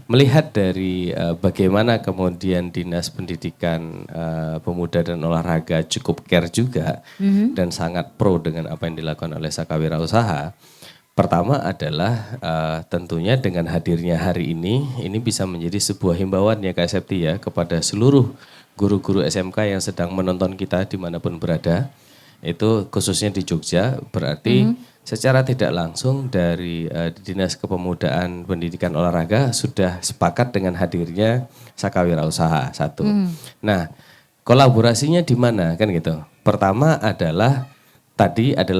melihat dari bagaimana kemudian Dinas Pendidikan Pemuda dan Olahraga cukup care juga dan sangat pro dengan apa yang dilakukan oleh Saka Wirausaha. Pertama adalah tentunya dengan hadirnya hari ini bisa menjadi sebuah himbauan ya Kak Septi ya kepada seluruh guru-guru SMK yang sedang menonton kita dimanapun berada. Itu khususnya di Jogja, berarti secara tidak langsung dari Dinas Kepemudaan Pendidikan Olahraga sudah sepakat dengan hadirnya Saka Wirausaha satu. Nah, kolaborasinya di mana kan gitu. Pertama adalah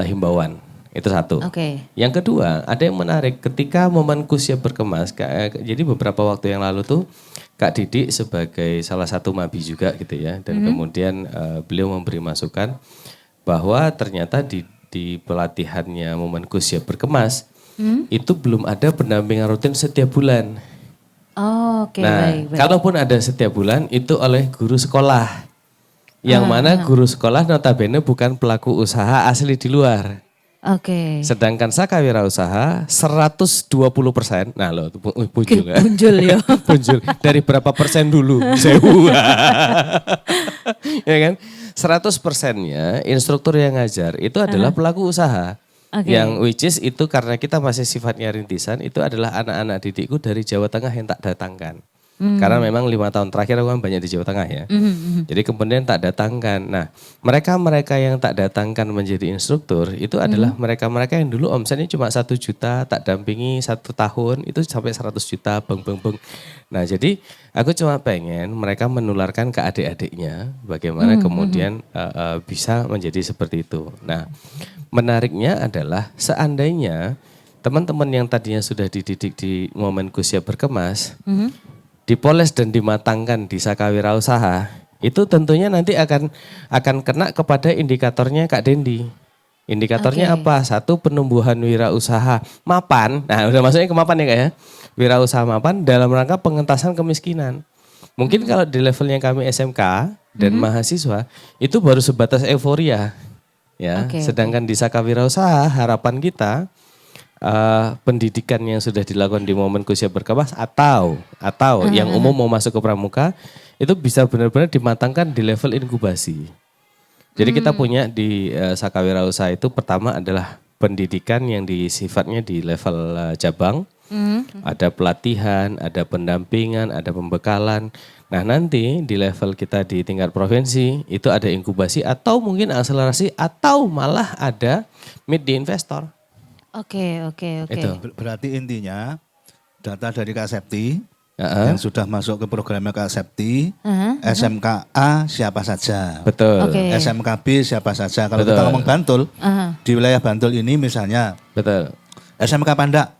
himbauan. Itu satu. Oke. Yang kedua, ada yang menarik ketika momenku siap berkemas. Jadi beberapa waktu yang lalu tuh Kak Didik sebagai salah satu mabi juga gitu ya. Dan kemudian beliau memberi masukan bahwa ternyata di pelatihannya momenku siap berkemas itu belum ada pendampingan rutin setiap bulan. Oh, oke, Nah, baik. kalaupun ada setiap bulan itu oleh guru sekolah. Yang mana guru sekolah notabene bukan pelaku usaha asli di luar. Oke. Sedangkan Saka Wirausaha 120%. Nah loh, punjul ya. Punjul ya. Punjul. Dari berapa persen dulu? Sewu. Ya kan? 100%-nya instruktur yang ngajar itu adalah pelaku usaha. Oke. Yang which is itu karena kita masih sifatnya rintisan, itu adalah anak-anak didikku dari Jawa Tengah yang tak datangkan. Karena memang 5 tahun terakhir aku kan banyak di Jawa Tengah ya. Jadi kemudian tak datangkan. Nah, mereka-mereka yang tak datangkan menjadi instruktur itu adalah mereka-mereka yang dulu omsetnya cuma 1 juta, tak dampingi 1 tahun itu sampai 100 juta, beng. Nah, jadi aku cuma pengen mereka menularkan ke adik-adiknya bagaimana kemudian bisa menjadi seperti itu. Nah, menariknya adalah seandainya teman-teman yang tadinya sudah dididik di momenku siap berkemas, dipoles dan dimatangkan di Saka Wirausaha, itu tentunya nanti akan kena kepada indikatornya Kak Dendi. Indikatornya apa? Satu, penumbuhan wirausaha mapan. Nah, udah maksudnya ke mapan ya Kak ya. Wirausaha mapan dalam rangka pengentasan kemiskinan. Mungkin kalau di levelnya kami SMK dan mahasiswa itu baru sebatas euforia. Ya, sedangkan di Saka Wirausaha harapan kita pendidikan yang sudah dilakukan di momen siap berkemas atau yang umum mau masuk ke pramuka itu bisa benar-benar dimatangkan di level inkubasi. Jadi kita punya di Saka Wirausaha itu pertama adalah pendidikan yang sifatnya di level cabang, ada pelatihan, ada pendampingan, ada pembekalan. Nah nanti di level kita di tingkat provinsi itu ada inkubasi atau mungkin akselerasi atau malah ada meet di investor. Oke. Itu. Berarti intinya data dari Kak Septi yang sudah masuk ke programnya Kak Septi, SMKA siapa saja. Betul. Oke. SMKB siapa saja. Kalau Betul. kita ngomong Bantul, di wilayah Bantul ini misalnya Betul. SMK Pandak,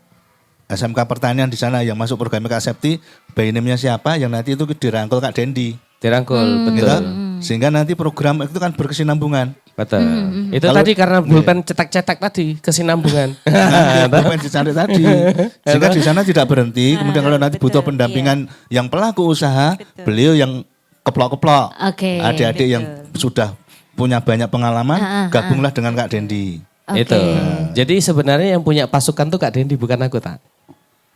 SMK Pertanian di sana yang masuk programnya Kak Septi, by name-nya siapa yang nanti itu dirangkul Kak Dendi. Dirangkul, betul. Gitu. Sehingga nanti program itu kan berkesinambungan. Betul. Itu tadi karena pulpen cetak-cetak tadi kesinambungan. Pulpen dicari tadi. Sehingga di sana tidak berhenti. Kemudian kalau nanti butuh pendampingan yang pelaku usaha, beliau yang keplok-keplok. Oke. Adik-adik yang sudah punya banyak pengalaman, gabunglah dengan Kak Dendi. Itu. Jadi sebenarnya yang punya pasukan tuh Kak Dendi, bukan aku, tak.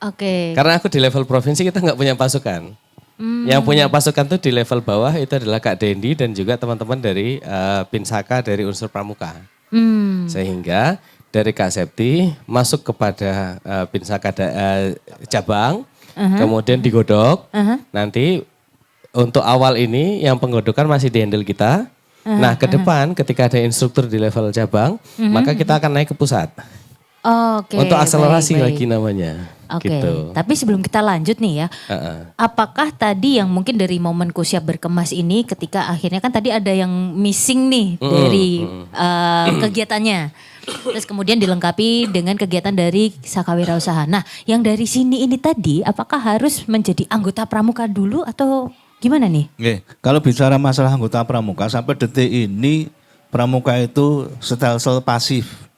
Oke. Karena aku di level provinsi kita nggak punya pasukan. Yang punya pasukan tuh di level bawah itu adalah Kak Dendi dan juga teman-teman dari Pinsaka dari unsur pramuka. Sehingga dari Kak Septi masuk kepada Pinsaka cabang, kemudian digodok. Nanti untuk awal ini yang penggodokan masih di-handle kita. Nah ke depan ketika ada instruktur di level cabang, maka kita akan naik ke pusat. Oke. Untuk akselerasi baik, baik. lagi namanya. Oke, Gitu. tapi sebelum kita lanjut nih ya, apakah tadi yang mungkin dari momenku siap berkemas ini ketika akhirnya kan tadi ada yang missing nih dari kegiatannya, terus kemudian dilengkapi dengan kegiatan dari Sakawirausaha. Nah, yang dari sini ini tadi, apakah harus menjadi anggota pramuka dulu atau gimana nih? Oke, kalau bicara masalah anggota pramuka sampai detik ini pramuka itu stelsel pasif.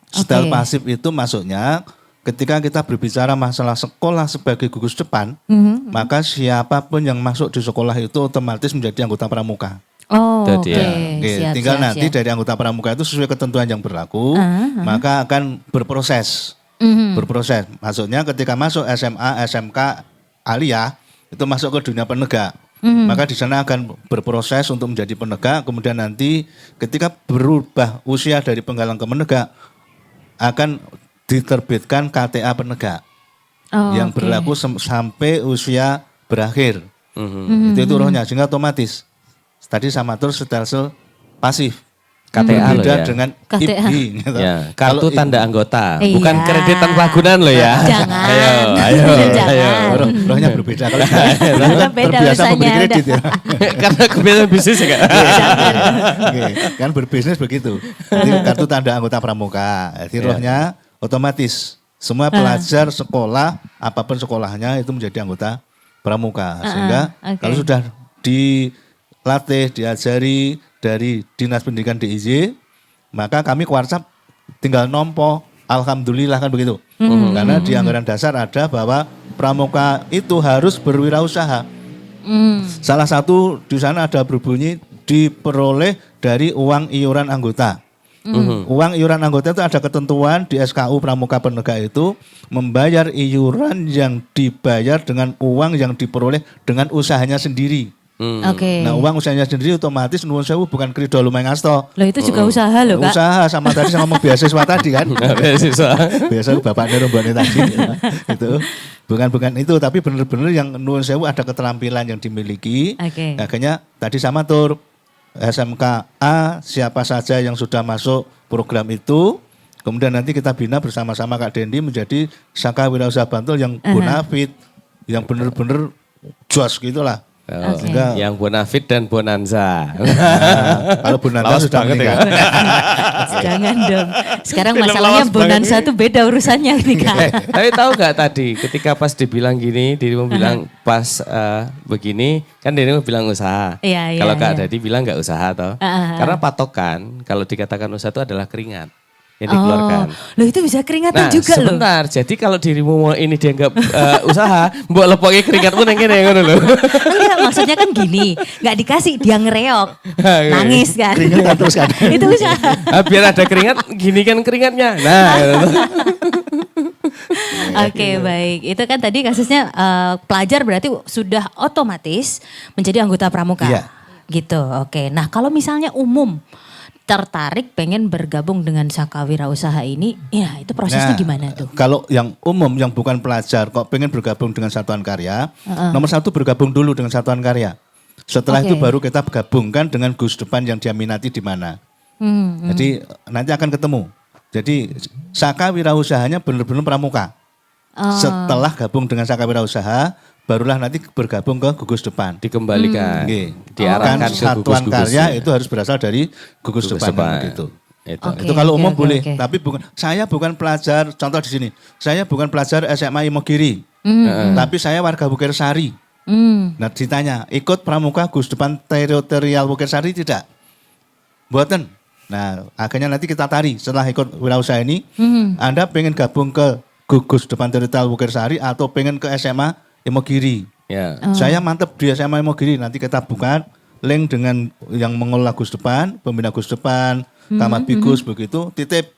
Stelsel pasif itu maksudnya ketika kita berbicara masalah sekolah sebagai gugus depan, maka siapapun yang masuk di sekolah itu otomatis menjadi anggota pramuka. Oh, Itu oke. dia. Oke, tinggal nanti dari anggota pramuka itu sesuai ketentuan yang berlaku, maka akan berproses. Berproses. Maksudnya ketika masuk SMA, SMK, aliyah, itu masuk ke dunia penegak. Maka di sana akan berproses untuk menjadi penegak, kemudian nanti ketika berubah usia dari penggalang ke menegak, akan diterbitkan KTA penegak yang berlaku sampai usia berakhir. Itu rohnya, sehingga otomatis tadi sama terus stelsel pasif. KTA loh Berbeda ya. dengan KTA. IPI. Gitu. Ya, kartu Kalau tanda anggota, Iya. bukan kredit tanpa agunan loh ya. Jangan. Jangan. rohnya berbeda. Kalau Udah beda terbiasa memberi usahanya, kredit ya. Karena kebiasaan bisnis ya Kak. Oke, kan berbisnis begitu. Jadi kartu tanda anggota pramuka. Jadi rohnya otomatis semua pelajar sekolah apapun sekolahnya itu menjadi anggota pramuka. Sehingga kalau sudah dilatih, diajari dari Dinas Pendidikan DIY, maka kami Kuarsap tinggal nompo. Alhamdulillah kan begitu. Karena di anggaran dasar ada bahwa pramuka itu harus berwirausaha. Salah satu di sana ada berbunyi diperoleh dari uang iuran anggota. Uang iuran anggota itu ada ketentuan di SKU Pramuka Penegak itu membayar iuran yang dibayar dengan uang yang diperoleh dengan usahanya sendiri. Oke. Nah uang usahanya sendiri otomatis nuwun sewu bukan kredit lumayan ngasto. Loh itu juga usaha loh Kak. Usaha sama tadi sama ngomong beasiswa tadi kan. Beasiswa. Biasa bapaknya rombongan tadi itu bukan itu tapi benar-benar yang nuwun sewu ada keterampilan yang dimiliki. Oke. Akhirnya tadi sama tur SMKA siapa saja yang sudah masuk program itu, kemudian nanti kita bina bersama-sama Kak Dendi menjadi Saka Wirausaha Bantul yang bonafit, yang benar-benar jos gitulah. Sehingga Yang bonafit dan bonanza. kalau Bonanza Lawas sudah banget ya, meninggal. Jangan dong. Sekarang Film masalahnya lawas bonanza banget tuh beda urusannya nih Kak. Tapi tahu nggak tadi ketika pas dibilang gini, dirimu bilang pas begini, kan dirimu bilang usaha. Iya, Kalau iya, Kak iya. Dadi bilang nggak usaha toh. Karena patokan kalau dikatakan usaha itu adalah keringat yang dikeluarkan. Loh itu bisa keringatan Nah, juga loh. sebentar. Jadi kalau dirimu mau ini dianggap usaha, mbok lepoke keringatmu nang kene ngono lho. Enggak, maksudnya kan gini, nggak dikasih dia ngereok, nangis kan. Keringetan terus kan. Itu usaha. Biar ada keringat, gini kan keringatnya. Nah, Oke baik, itu kan tadi kasusnya pelajar berarti sudah otomatis menjadi anggota pramuka. Iya. Gitu, oke. Nah kalau misalnya umum tertarik pengen bergabung dengan Saka Wirausaha ini, ya itu prosesnya gimana tuh? Kalau yang umum yang bukan pelajar kok pengen bergabung dengan Satuan Karya, nomor satu bergabung dulu dengan Satuan Karya. Setelah itu baru kita gabungkan dengan Gus Depan yang dia minati di mana. Jadi nanti akan ketemu. Jadi Saka Wirausahanya benar-benar pramuka. Setelah gabung dengan Saka Wirausaha, barulah nanti bergabung ke gugus depan. Dikembalikan, Kan diarahkan ke satuan gugus-gugusnya. karya itu harus berasal dari gugus depan gitu. Oke, Itu kalau umum oke, boleh, oke. tapi saya bukan pelajar, contoh di sini, saya bukan pelajar SMA Imogiri, tapi saya warga Bukir Sari. Nah ditanya, ikut pramuka Gus Depan teritorial Bukir Sari tidak? Buatan. Nah akhirnya nanti kita tarik setelah ikut wirausaha ini, Anda pengen gabung ke Gugus Depan teritorial Bukir Sari atau pengen ke SMA Imogiri? Ya. Saya mantep di SMA Imogiri, nanti kita buka link dengan yang mengelola Gus Depan, pembina Gus Depan, Kamar Bigus begitu, titip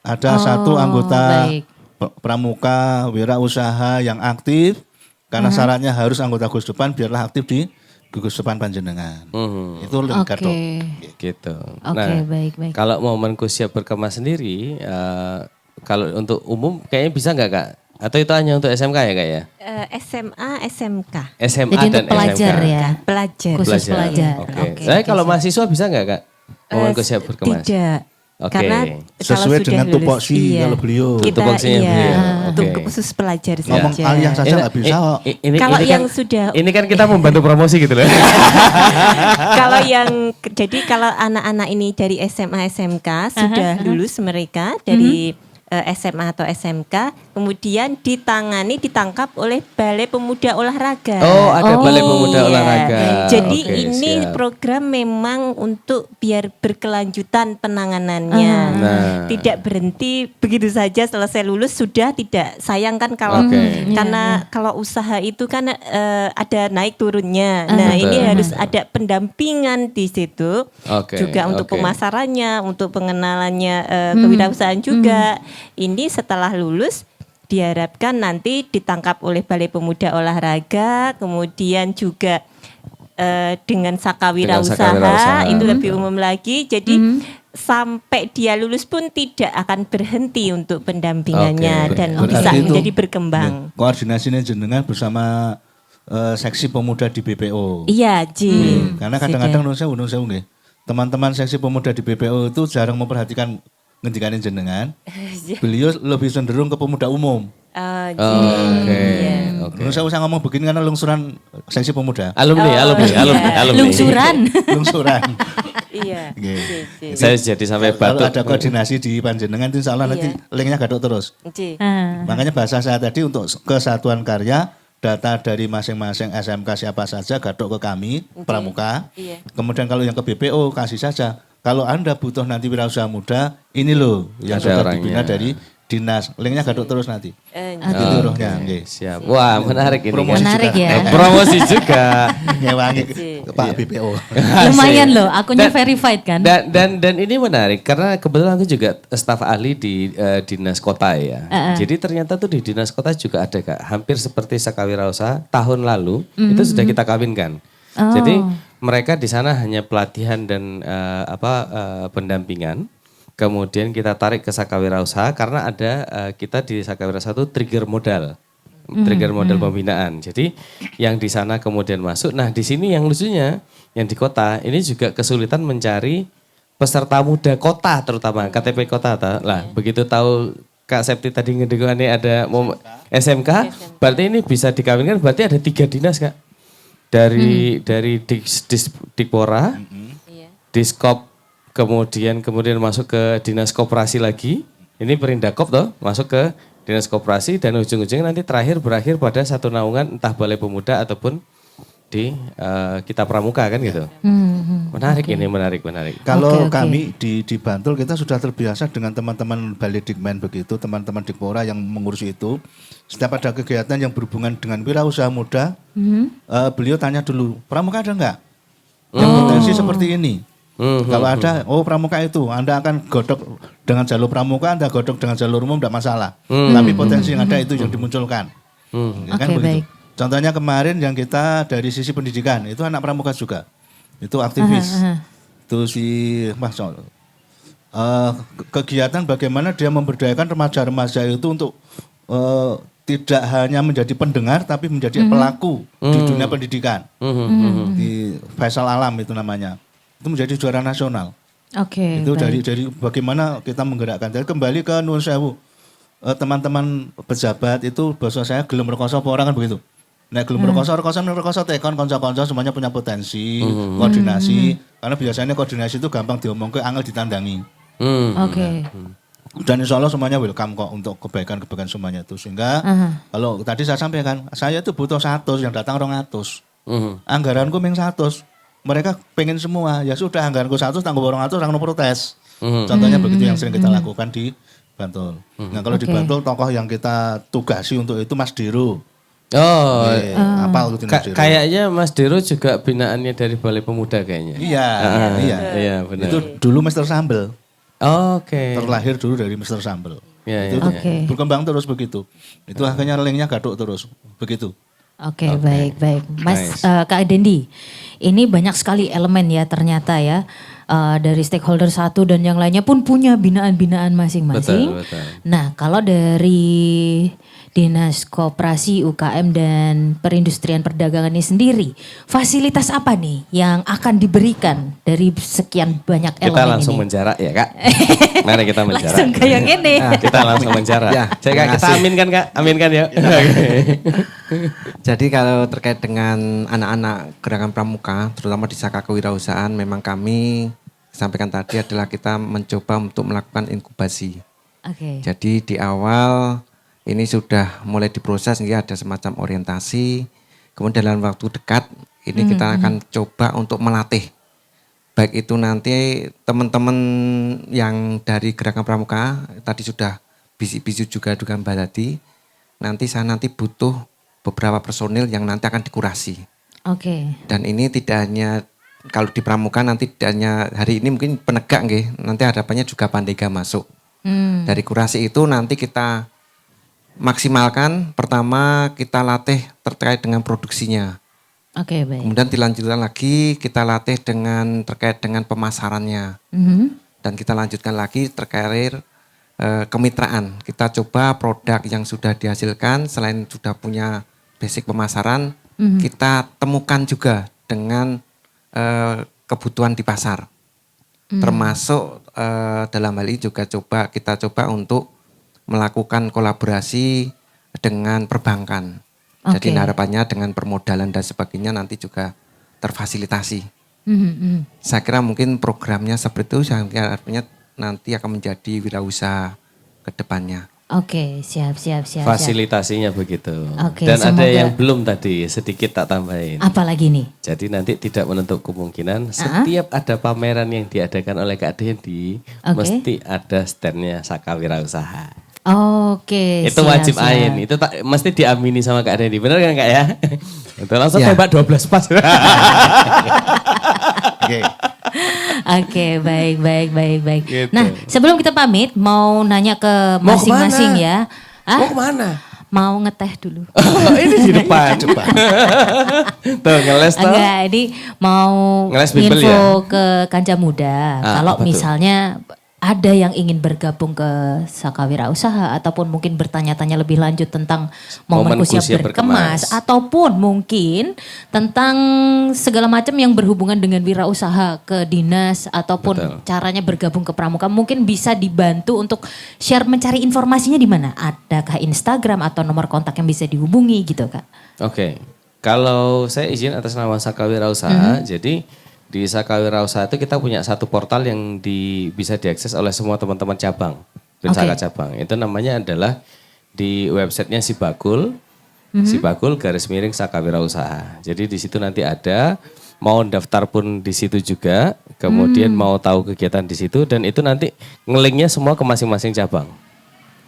ada satu anggota baik. pramuka wirausaha yang aktif karena syaratnya harus anggota Gus Depan biarlah aktif di Gugus Depan Panjenengan. Itu link Oke. gadok. Gitu. Oke, baik. Kalau momenku siap berkemas sendiri, kalau untuk umum kayaknya bisa nggak Kak? Atau itu hanya untuk SMK ya Kak ya? SMA, SMK. SMA Jadi dan untuk pelajar SMK. ya. Pelajar. Khusus pelajar. Oke. Saya kalau mahasiswa bisa nggak Kak? Momenku siap berkemas. Tidak. Oke. Karena Sesuai kalau dengan sudah lulus, tupoksi kalau beliau. Kita Tupoksinya beliau, untuk oke. khusus pelajar Ngomong saja. aliyah saja nggak bisa kok. Kalau ini yang kan, sudah ini kan kita membantu promosi gitu loh. kalau jadi kalau anak-anak ini dari SMA SMK sudah lulus mereka dari SMA atau SMK, kemudian ditangkap oleh Balai Pemuda Olahraga. Oh, ada Balai Iya. Pemuda Olahraga. Jadi Oke, ini siap. program memang untuk biar berkelanjutan penanganannya. Nah. Tidak berhenti begitu saja selesai lulus sudah tidak. Sayang kan kalau Oke. karena kalau usaha itu kan ada naik turunnya. Nah, ini harus ada pendampingan di situ. Oke, Juga untuk oke. pemasarannya, untuk pengenalannya kewirausahaan juga. Ini setelah lulus diharapkan nanti ditangkap oleh Balai Pemuda Olahraga, kemudian juga dengan Saka Wirausaha, Wirausaha. itu lebih umum lagi. Jadi sampai dia lulus pun tidak akan berhenti untuk Oke. pendampingannya dan Berarti bisa itu menjadi berkembang. Koordinasinya jenengan bersama seksi pemuda di BPO. Iya, Ji. Karena kadang-kadang menurut saya nggih. Teman-teman seksi pemuda di BPO itu jarang memperhatikan ngendikanin jenengan. Beliau lebih cenderung ke pemuda umum. Oke. Menurut saya usah ngomong begini karena lungsuran seksi pemuda. Alumni. Lungsuran. Lungsuran. Iya. Nggih. Saya jadi sampai Kalau batuk. ada koordinasi di Panjenengan itu insya Allah nanti linknya gadok terus. Ji. Makanya bahasa saya tadi untuk kesatuan karya data dari masing-masing SMK siapa saja gadok ke kami pramuka. Iya. Kemudian kalau yang ke BPO kasih saja. Kalau Anda butuh nanti wirausaha muda, ini loh yang Ada sudah orangnya. dibina dari dinas. Linknya gadok terus nanti. Itu rohnya. nggih. Siap. Wah, menarik ini. Promosi kan. Menarik juga. ya. Promosi juga. Ngewangi Pak BPO. Lumayan loh, akunnya verified kan? Dan ini menarik karena kebetulan aku juga staf ahli di dinas kota ya. Jadi ternyata tuh di dinas kota juga ada Kak. Hampir seperti Saka Wirausaha tahun lalu itu sudah kita kawinkan. Jadi mereka di sana hanya pelatihan dan pendampingan. Kemudian kita tarik ke Saka Wirausaha karena ada kita di Saka Wirausaha itu trigger modal. Trigger modal pembinaan. Jadi yang di sana kemudian masuk. Nah, di sini yang lucunya yang di kota ini juga kesulitan mencari peserta muda kota terutama KTP kota. Lah, begitu tahu Kak Septi tadi ngedengarnya ada SMK, berarti ini bisa dikawinkan berarti ada 3 dinas Kak. Dari Dikpora, Diskop, kemudian masuk ke Dinas Koperasi lagi. Ini Perindakop toh, masuk ke Dinas Koperasi dan ujung-ujungnya nanti berakhir pada satu naungan entah Balai Pemuda ataupun di kita pramuka kan gitu. Menarik ini, menarik. Kalau Oke. kami di Bantul kita sudah terbiasa dengan teman-teman Balai Dikmen begitu, teman-teman Dikpora yang mengurus itu. Setiap ada kegiatan yang berhubungan dengan wirausaha muda, beliau tanya dulu, pramuka ada enggak? Yang potensi seperti ini. Kalau ada, pramuka itu, Anda akan godok dengan jalur pramuka, Anda godok dengan jalur umum tidak masalah. Tapi potensi yang ada itu yang dimunculkan. Ya kan Oke, begitu. baik. Contohnya kemarin yang kita dari sisi pendidikan, itu anak pramuka juga. Itu aktivis. Itu si kegiatan bagaimana dia memberdayakan remaja-remaja itu untuk tidak hanya menjadi pendengar tapi menjadi pelaku di dunia pendidikan. Di Faisal Alam itu namanya. Itu menjadi juara nasional. Oke. Itu baik. dari bagaimana kita menggerakkan. Jadi kembali ke Nuwun Sewu. teman-teman pejabat itu bahasa saya gelem rekoso apa orang kan begitu. Nah gelem rekoso tekon konco-konco semuanya punya potensi, koordinasi. Karena biasanya koordinasi itu gampang diomong ke angel ditandangi. Oke. Dan insya Allah semuanya welcome kok untuk kebaikan-kebaikan semuanya itu. Sehingga kalau tadi saya sampaikan, saya itu butuh 100 yang datang 200. Anggaranku ming 100. Mereka pengen semua. Ya sudah anggaranku 100 tangguh 200 orang protes. Contohnya begitu yang sering kita lakukan di Bantul. Nah kalau di Bantul tokoh yang kita tugasi untuk itu Mas Diro. Oh, apa gitu Mas Diro? kayaknya Mas Diro juga binaannya dari Balai Pemuda kayaknya. Iya. Iya benar. Itu dulu Mr. Sambel. Oke. Terlahir dulu dari Mr. Sambel. Ya, Itu Oke. berkembang terus begitu. Itu akhirnya linknya gaduk terus. Begitu. Oke, baik. Mas Kak Dendi, ini banyak sekali elemen ya ternyata ya. Dari stakeholder satu dan yang lainnya pun punya binaan-binaan masing-masing. Betul. Nah, kalau dari Dinas Koperasi, UKM dan Perindustrian Perdagangan ini sendiri, fasilitas apa nih yang akan diberikan dari sekian banyak elemen ini? Kita langsung menjarak ya Kak. Mari kita menjarak. Langsung kayak ini. Kita langsung menjarak. Ya, Saya Kak, kita aminkan Kak, aminkan ya. Jadi kalau terkait dengan anak-anak gerakan pramuka, terutama di Saka Kewirausahaan, memang kami sampaikan tadi adalah kita mencoba untuk melakukan inkubasi. Oke. Jadi di awal ini sudah mulai diproses hingga ada semacam orientasi. Kemudian dalam waktu dekat ini kita akan coba untuk melatih. Baik itu nanti teman-teman yang dari gerakan pramuka, tadi sudah bisik-bisik juga dengan Mbak Lati. Nanti saya butuh beberapa personil yang nanti akan dikurasi. Oke. Dan ini tidak hanya kalau di pramuka nanti tidak hanya hari ini mungkin penegak nggih, nanti harapannya juga pandega masuk. Dari kurasi itu nanti kita maksimalkan, pertama kita latih terkait dengan produksinya. Oke, baik. Kemudian dilanjutkan lagi kita latih terkait dengan pemasarannya. Dan kita lanjutkan lagi terkait kemitraan. Kita coba produk yang sudah dihasilkan selain sudah punya basic pemasaran, kita temukan juga dengan kebutuhan di pasar. Termasuk dalam hal ini juga kita coba untuk melakukan kolaborasi dengan perbankan. Jadi harapannya dengan permodalan dan sebagainya nanti juga terfasilitasi. Saya kira mungkin programnya seperti itu, saya kira artinya nanti akan menjadi wirausaha ke depannya. Oke, siap. Fasilitasinya begitu. Oke, Dan ada semoga- yang belum tadi, sedikit tak tambahin. Apalagi nih? Jadi nanti tidak menutup kemungkinan setiap ada pameran yang diadakan oleh Kak Dendi, mesti ada standnya Saka Wirausaha. Oke. Itu wajib ain, itu mesti diamini sama Kak Dendi, benar kan Kak ya? Itu langsung tembak 12 pas. Oke, baik. Gitu. Nah, sebelum kita pamit, mau nanya ke Mau masing-masing kemana? ya. Mau kemana? Mau ngeteh dulu. Ini di depan. Tuh ngeles tuh. Enggak, ini mau Ngeles bimbel info ya? ke Kanca Muda. Kalau apa tuh? misalnya ada yang ingin bergabung ke Saka Wirausaha ataupun mungkin bertanya-tanya lebih lanjut tentang momen Momen Kusiap Kusiap Berkemas Berkemas. ataupun mungkin tentang segala macam yang berhubungan dengan wirausaha ke dinas ataupun Betul. caranya bergabung ke pramuka, mungkin bisa dibantu untuk share mencari informasinya di mana? Adakah Instagram atau nomor kontak yang bisa dihubungi gitu, Kak? Oke, kalau saya izin atas nama Saka Wirausaha, jadi di Saka Wirausaha itu kita punya satu portal yang bisa diakses oleh semua teman-teman cabang, Saka cabang. Itu namanya adalah di websitenya Sibagul, Sibagul _ Saka Wirausaha. Jadi di situ nanti ada, mau daftar pun di situ juga, kemudian mau tahu kegiatan di situ, dan itu nanti ngelinknya semua ke masing-masing cabang.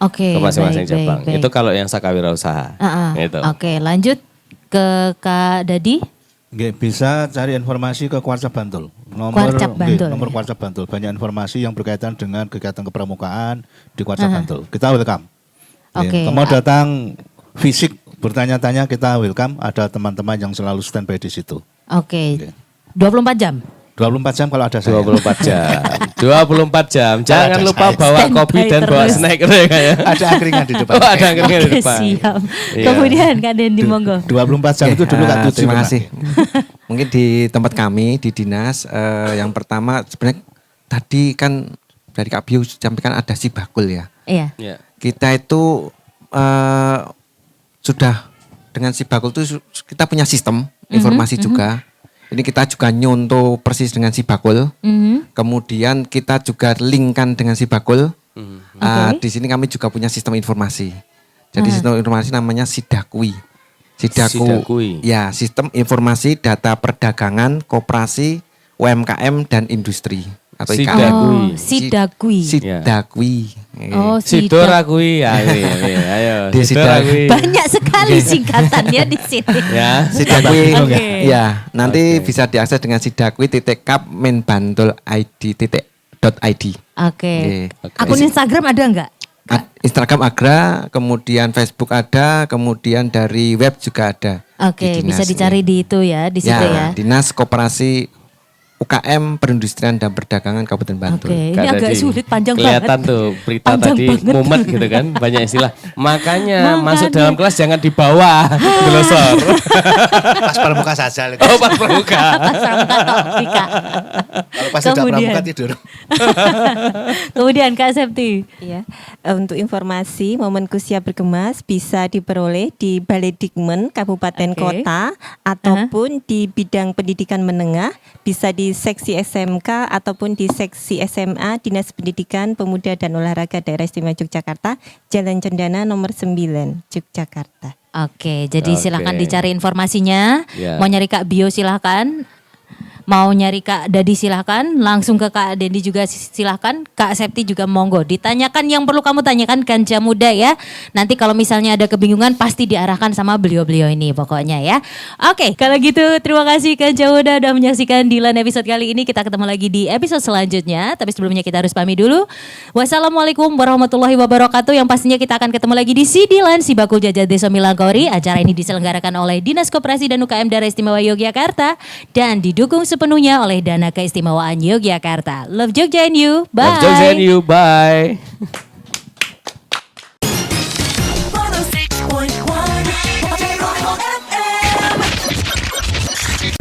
Oke, Ke masing-masing baik. cabang. Itu kalau yang Saka Wirausaha. Gitu. Oke, lanjut ke Kak Dadi. Nggih, bisa cari informasi ke Kuarcap Bantul. Kuarcap Bantul. Nomor Kuarcap Bantul. Banyak informasi yang berkaitan dengan kegiatan kepramukaan di Kuarcap Bantul. Kita welcome. Oke. Kalau mau datang fisik bertanya-tanya kita welcome. Ada teman-teman yang selalu standby di situ. Oke. 24 jam. 24 jam kalau ada saya. 24 jam. 24 jam. Jangan lupa bawa Standby kopi dan bawa terus. snack gitu ya Kak ya. Ada angkringan di depan. Oh, ada angkringan di Oke, depan. siap. Iya. Kemudian Kak Dendi monggo. 24 jam itu dulu Kak Tujuh. Terima Pak. kasih. Mungkin di tempat kami di dinas yang pertama sebenarnya tadi kan dari Kak Biu sampaikan ada Sibagul ya. Iya. Ya. Kita itu sudah dengan Sibakul itu kita punya sistem informasi juga. Ini kita juga nyontoh persis dengan Sibakul. Kemudian kita juga linkkan dengan Sibakul. Di sini kami juga punya sistem informasi. Jadi sistem informasi namanya Sidakui. Sidakui. Ya, sistem informasi data perdagangan, koperasi, UMKM dan industri atau IKM. Oh, Sidakui. Sidakui. Oh, Sidorakui. Ayo. Di Sidorakui. Banyak sekali singkatannya di sini. Ya. Sidakui. Oke. Ya, nanti bisa diakses dengan sidakui.capmenbantul.id. Oke. Oke. Akun Instagram ada nggak? Instagram Agra, kemudian Facebook ada, kemudian dari web juga ada. Oke, Di bisa dinas, dicari di itu ya, di situ ya. Dinas Koperasi UKM Perindustrian dan Perdagangan Kabupaten Bantul. Oke, ini Kan agak tadi sulit, panjang kelihatan banget. tuh Prita Panjang tadi banget. mumet gitu kan, banyak istilah. Makanya Makanya. masuk dalam kelas jangan di bawah, glosor. Pas pramuka saja. Oh, pas pramuka. Pas pramuka topika. Kalau pas tidak Kemudian. pramuka tidur. Kemudian Kak Septi. Ya, untuk informasi Momenku Siap Berkemas bisa diperoleh di Balai Dikmen Kabupaten Oke. Kota ataupun di bidang pendidikan menengah, bisa di seksi SMK ataupun di seksi SMA Dinas Pendidikan Pemuda dan Olahraga Daerah Istimewa Yogyakarta, Jalan Cendana nomor 9, Yogyakarta. Oke, jadi Oke. silakan dicari informasinya. Ya. Mau nyari Kak Bio silahkan. Mau nyari Kak Dadi silahkan, langsung ke Kak Dendi juga silahkan, Kak Septi juga monggo. Ditanyakan yang perlu kamu tanyakan Ganja Muda ya. Nanti kalau misalnya ada kebingungan pasti diarahkan sama beliau-beliau ini pokoknya ya. Oke, kalau gitu terima kasih Ganja Muda udah menyaksikan Dilan episode kali ini. Kita ketemu lagi di episode selanjutnya. Tapi sebelumnya kita harus pamit dulu. Wassalamualaikum warahmatullahi wabarakatuh. Yang pastinya kita akan ketemu lagi di Dilan Sibakul Jajah Desa Milagori. Acara ini diselenggarakan oleh Dinas Koperasi dan UKM Daerah Istimewa Yogyakarta dan didukung sepenuhnya oleh Dana Keistimewaan Yogyakarta. Love Jogja and you. Bye. Love Jogja and you. Bye.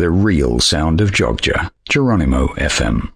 The real sound of Jogja. Geronimo FM.